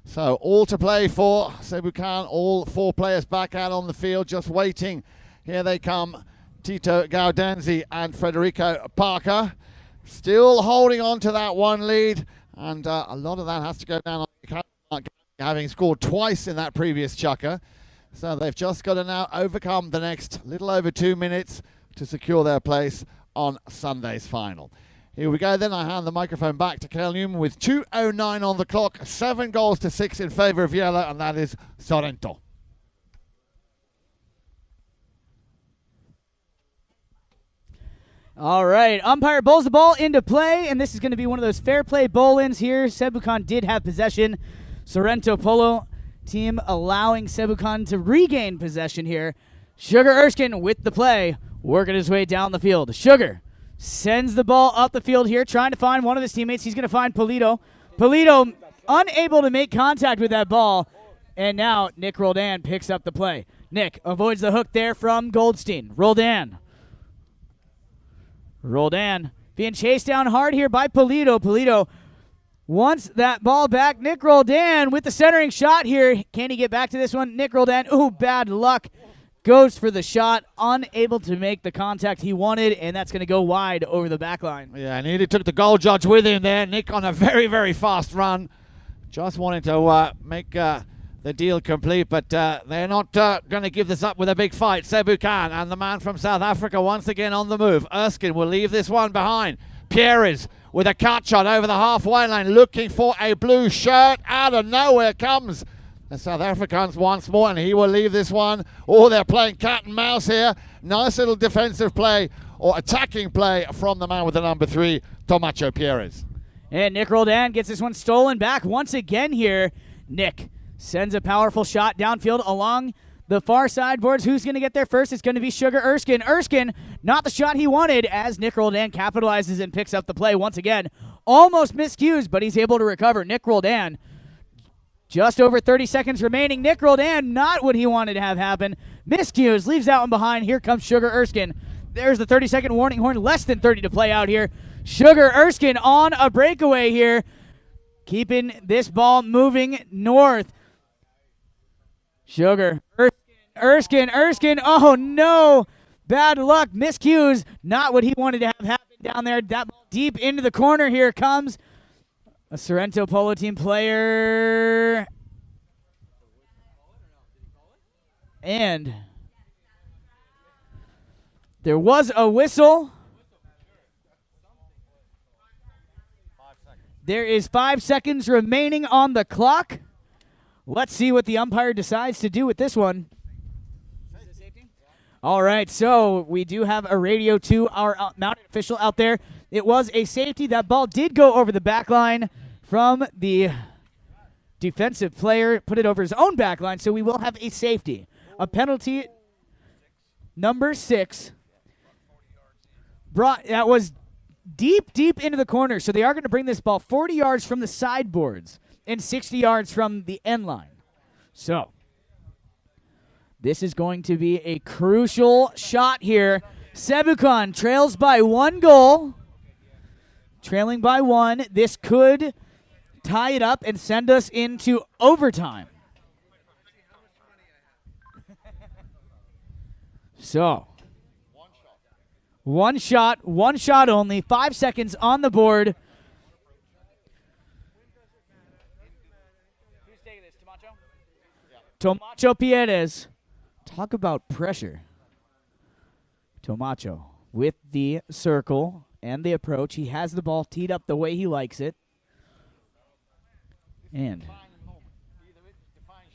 So all to play for Sebucan, all 4 players back out on the field, just waiting. Here they come, Tito Gaudenzi and Federico Parker, still holding on to that one lead, and a lot of that has to go down on having scored twice in that previous chukker. So they've just got to now overcome the next little over 2 minutes to secure their place on Sunday's final. Here we go then. I hand the microphone back to Kel Newman with 2:09 on the clock, 7 goals to 6 in favor of yellow, and that is Sorrento. All right, umpire bowls the ball into play, and this is going to be one of those fair play bowl-ins here. Sebucan did have possession. Sorrento Polo team allowing Sebucan to regain possession here. Sugar Erskine with the play, working his way down the field. Sugar sends the ball up the field here, trying to find one of his teammates. He's going to find Polito. Polito unable to make contact with that ball, and now Nic Roldan picks up the play. Nick avoids the hook there from Goldstien. Roldan being chased down hard here by Polito. Polito wants that ball back. Nic Roldan with the centering shot here. Can he get back to this one? Nic Roldan, ooh, bad luck. Goes for the shot, unable to make the contact he wanted, and that's going to go wide over the back line. Yeah, and he took the goal judge with him there. Nick on a very, very fast run. Just wanted to make the deal complete, but they're not going to give this up with a big fight. Sebucan and the man from South Africa once again on the move. Erskine will leave this one behind. Pierres with a cut shot over the halfway line, looking for a blue shirt. Out of nowhere comes the South Africans once more, and he will leave this one. Oh, they're playing cat and mouse here. Nice little defensive play or attacking play from the man with the number 3, Tomacho Pierres. And Nic Roldan gets this one stolen back once again here. Nick sends a powerful shot downfield along the far sideboards. Who's going to get there first? It's going to be Sugar Erskine. Erskine, not the shot he wanted, as Nic Roldan capitalizes and picks up the play once again. Almost miscues, but he's able to recover. Nic Roldan, just over 30 seconds remaining. Nic Roldan, not what he wanted to have happen. Miscues, leaves that one behind. Here comes Sugar Erskine. There's the 30-second warning horn. Less than 30 to play out here. Sugar Erskine on a breakaway here, keeping this ball moving north. Sugar, Erskine, oh no, bad luck, miscues, not what he wanted to have happen down there. That ball deep into the corner. Here comes a Sorrento Polo team player, and there was a whistle. There is 5 seconds remaining on the clock. Let's see what the umpire decides to do with this one. All right, so we do have a radio to our mounted official out there. It was a safety. That ball did go over the back line from the defensive player, put it over his own back line, so we will have a safety. A penalty, number 6. That was deep into the corner, so they are going to bring this ball 40 yards from the sideboards and 60 yards from the end line. So this is going to be a crucial shot here. Sebucan trails by 1 goal. Trailing by 1. This could tie it up and send us into overtime. So one shot only. 5 seconds on the board. Who's taking this, Tomacho Pierres. Talk about pressure. Tomacho with the circle and the approach. He has the ball teed up the way he likes it. And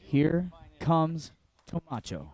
here comes Tomacho.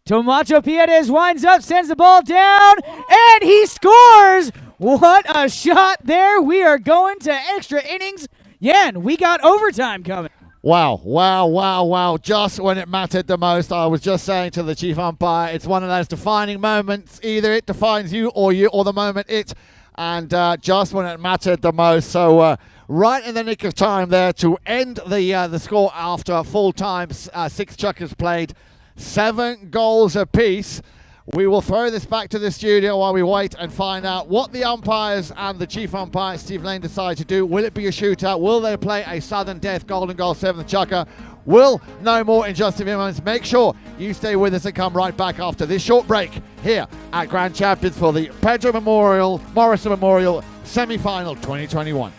Tomacho Pierres winds up, sends the ball down, and he scores! What a shot there. We are going to extra innings. Yan, we got overtime coming. Wow. Just when it mattered the most, I was just saying to the chief umpire, it's one of those defining moments. Either it defines you or the moment it. And just when it mattered the most. So right in the nick of time there to end the score after full time. 6 chukkers played, 7 goals apiece. We will throw this back to the studio while we wait and find out what the umpires and the chief umpire, Steve Lane, decide to do. Will it be a shootout? Will they play a sudden death golden goal 7th chukker? We'll know more in just a few moments. Make sure you stay with us and come right back after this short break here at Grand Champions for the Pedro Morrison Memorial Semi-Final 2021.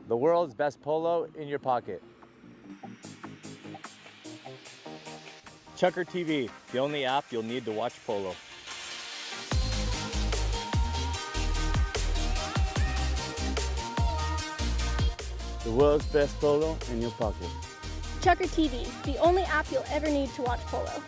The world's best polo in your pocket. Chukker TV, the only app you'll need to watch polo. The world's best polo in your pocket. Chukker TV, the only app you'll ever need to watch polo.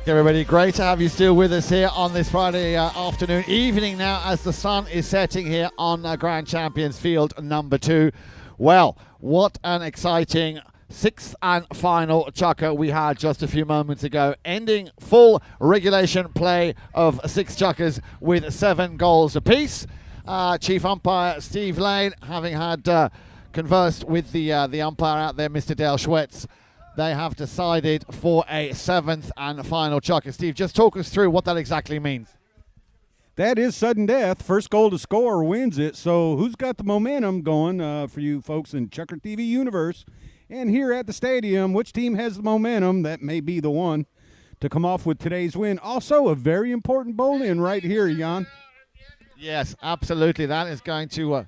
Everybody, great to have you still with us here on this Friday evening now as the sun is setting here on Grand Champions Field number 2. Well, what an exciting sixth and final chukker we had just a few moments ago, ending full regulation play of 6 chukkers with 7 goals apiece. Chief umpire Steve Lane, having had conversed with the umpire out there, Mr. Dale Schwetz, they have decided for a 7th and final chukker. Steve, just talk us through what that exactly means. That is sudden death. First goal to score wins it. So who's got the momentum going for you folks in Chukker TV universe? And here at the stadium, which team has the momentum? That may be the one to come off with today's win. Also, a very important bowl-in right here, Jan. Yes, absolutely. That is going to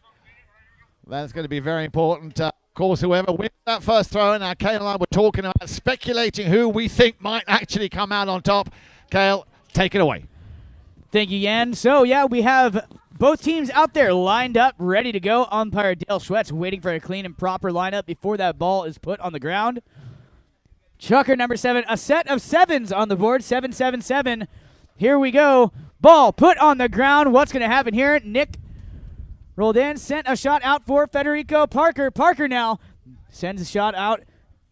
be very important. Of course, whoever wins that first throw, now Cale and I were talking about speculating who we think might actually come out on top. Cale, take it away. Thank you, Jan. So, yeah, we have both teams out there lined up, ready to go. Umpire Dale Schwetz waiting for a clean and proper lineup before that ball is put on the ground. Chukker number 7, a set of 7s on the board, 7-7-7. Here we go. Ball put on the ground. What's going to happen here? Nic Roldan sent a shot out for Federico Parker. Parker now sends a shot out.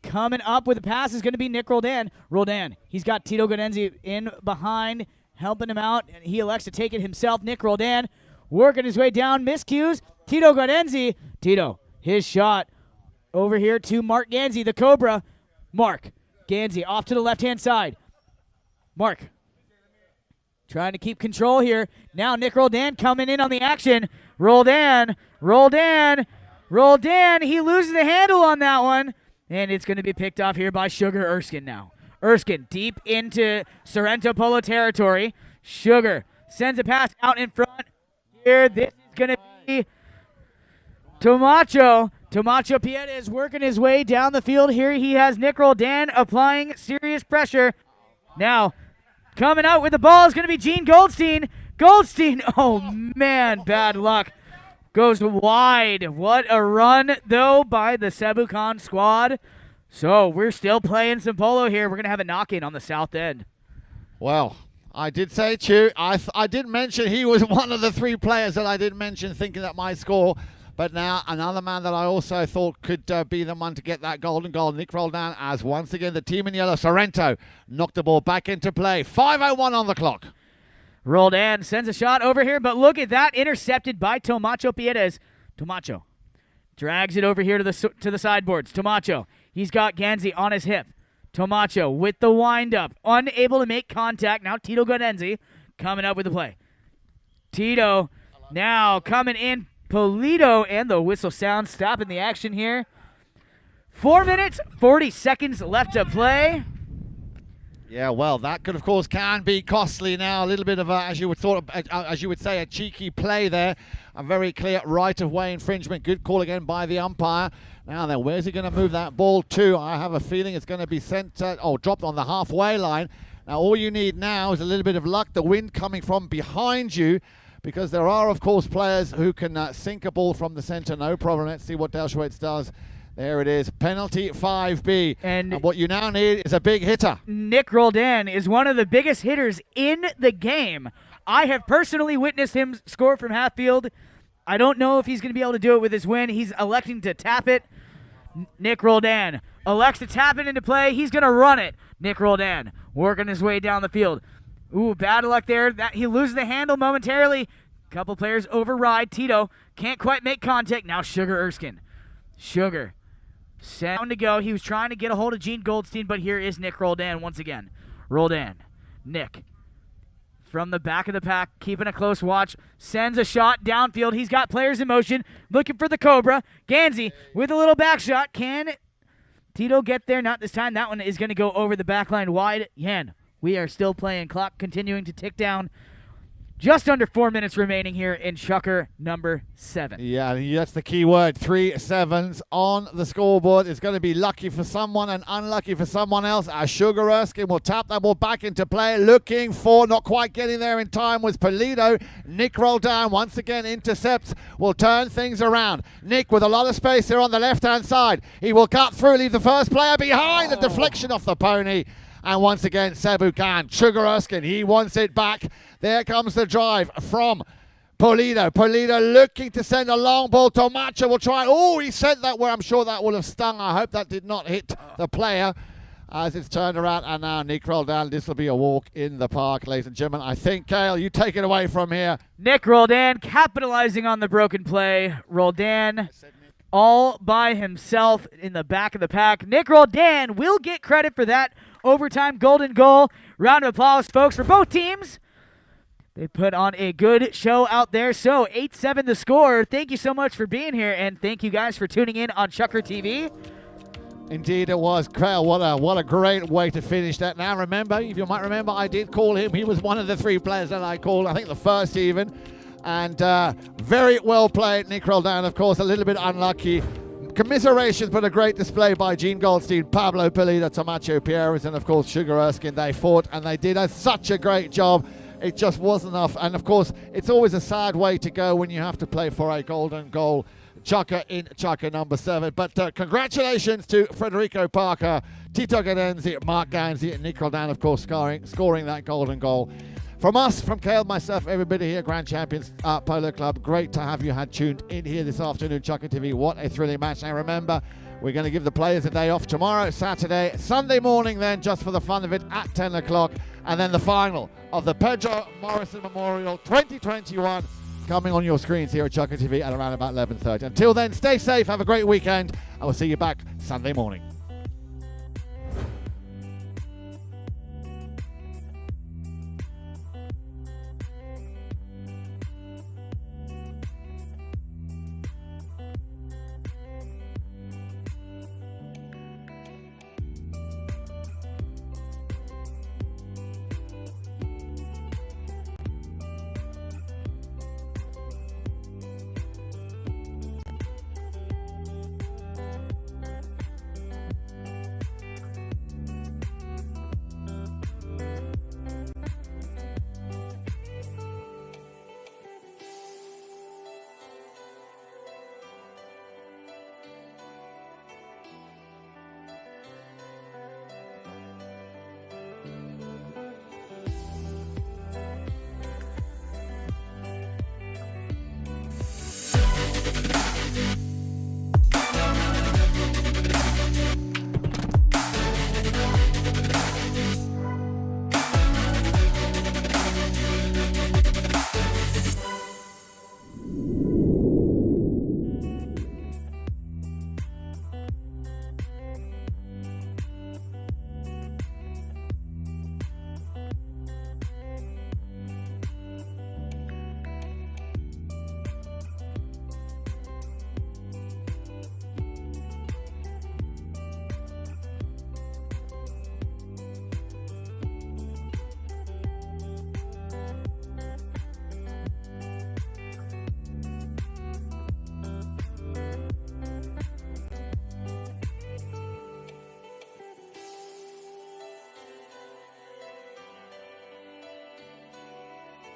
Coming up with a pass is going to be Nic Roldan. Roldan, he's got Tito Ganzi in behind, helping him out, and he elects to take it himself. Nic Roldan working his way down, miscues. Tito Ganzi. Tito, his shot over here to Marc Ganzi, the Cobra. Marc Ganzi off to the left-hand side. Marc trying to keep control here. Now Nic Roldan coming in on the action. Roldan. He loses the handle on that one. And it's going to be picked off here by Sugar Erskine now. Erskine deep into Sorrento Polo territory. Sugar sends a pass out in front. Here, this is going to be Tomacho. Tomacho Pieta is working his way down the field. Here he has Nic Roldan applying serious pressure. Now, coming out with the ball is going to be Gene Goldstien. Goldstien, oh man, bad luck. Goes wide. What a run, though, by the Sebucan squad. So we're still playing some polo here. We're going to have a knock-in on the south end. Well, I did say, Chew, I did mention he was one of the 3 players that I did mention thinking that might score. But now another man that I also thought could be the one to get that golden goal, Nic Roldan, as once again the team in yellow, Sorrento, knocked the ball back into play. 5:01 on the clock. Roldan sends a shot over here, but look at that, intercepted by Tomacho Piedes. Tomacho drags it over here to the sideboards. Tomacho, he's got Ganzi on his hip. Tomacho with the wind-up, unable to make contact. Now Tito Ganzi coming up with the play. Tito now coming in. Polito and the whistle sound stopping the action here. 4 minutes, 40 seconds left to play. Yeah, well, that could, of course, can be costly now. A little bit of, as you would say, a cheeky play there. A very clear right-of-way infringement. Good call again by the umpire. Now then, where's he going to move that ball to? I have a feeling it's going to be sent, dropped on the halfway line. Now, all you need now is a little bit of luck. The wind coming from behind you, because there are, of course, players who can sink a ball from the center. No problem. Let's see what Dale Schwetz does. There it is. Penalty 5B. And what you now need is a big hitter. Nic Roldan is one of the biggest hitters in the game. I have personally witnessed him score from half field. I don't know if he's going to be able to do it with his win. He's electing to tap it. Nic Roldan elects to tap it into play. He's going to run it. Nic Roldan working his way down the field. Ooh, bad luck there. That he loses the handle momentarily. Couple players override. Tito can't quite make contact. Now Sugar Erskine. Sugar. Sound to go. He was trying to get a hold of Gene Goldstien, but here is Nic Roldan once again. Roldan. Nic. From the back of the pack, keeping a close watch. Sends a shot downfield. He's got players in motion. Looking for the Cobra. Ganzi with a little back shot. Can Tito get there? Not this time. That one is going to go over the back line wide. Yan. We are still playing. Clock continuing to tick down. Just under 4 minutes remaining here in chukker number 7. Yeah, that's the key word. 3 7s on the scoreboard. It's going to be lucky for someone and unlucky for someone else. Our Sugar Erskine will tap that ball back into play. Looking for, not quite getting there in time, was Polito. Nic Roldan once again intercepts. Will turn things around. Nic with a lot of space here on the left-hand side. He will cut through, leave the first player behind. The deflection off the pony. And once again, Sebucan, Sugar Erskine, he wants it back. There comes the drive from Polito. Polito looking to send a long ball. Tomacho will try. Oh, he sent that where I'm sure that will have stung. I hope that did not hit the player as it's turned around. And now Nic Roldan. This will be a walk in the park, ladies and gentlemen. I think, Kale, you take it away from here. Nic Roldan capitalizing on the broken play. Roldan all by himself in the back of the pack. Nic Roldan will get credit for that overtime golden goal. Round of applause, folks, for both teams. They put on a good show out there. So 8-7 the score. Thank you so much for being here, and thank you guys for tuning in on Chucker TV. Indeed it was. Kale, what a great way to finish that. Now remember, if you might remember, I did call him. He was one of the 3 players that I called, I think the first even. And very well played, Nic Roldan, of course, a little bit unlucky. Commiserations, but a great display by Gene Goldstien, Pablo Polito, Tomacho Pierres, and of course Sugar Erskine. They fought and they did such a great job. It just wasn't enough. And of course, it's always a sad way to go when you have to play for a golden goal. Chucker in Chucker number 7. But congratulations to Federico Parker, Tito Gadenzi, Marc Ganzi, and Nic Roldan, of course, scoring that golden goal. From us, from Kale, myself, everybody here, Grand Champions Polo Club, great to have you had tuned in here this afternoon, Chucker TV. What a thrilling match. And remember, we're going to give the players a day off tomorrow, Saturday, Sunday morning then, just for the fun of it, at 10 o'clock. And then the final of the Pedro Morrison Memorial 2021 coming on your screens here at Chucker TV at around about 11:30. Until then, stay safe, have a great weekend. I will see you back Sunday morning.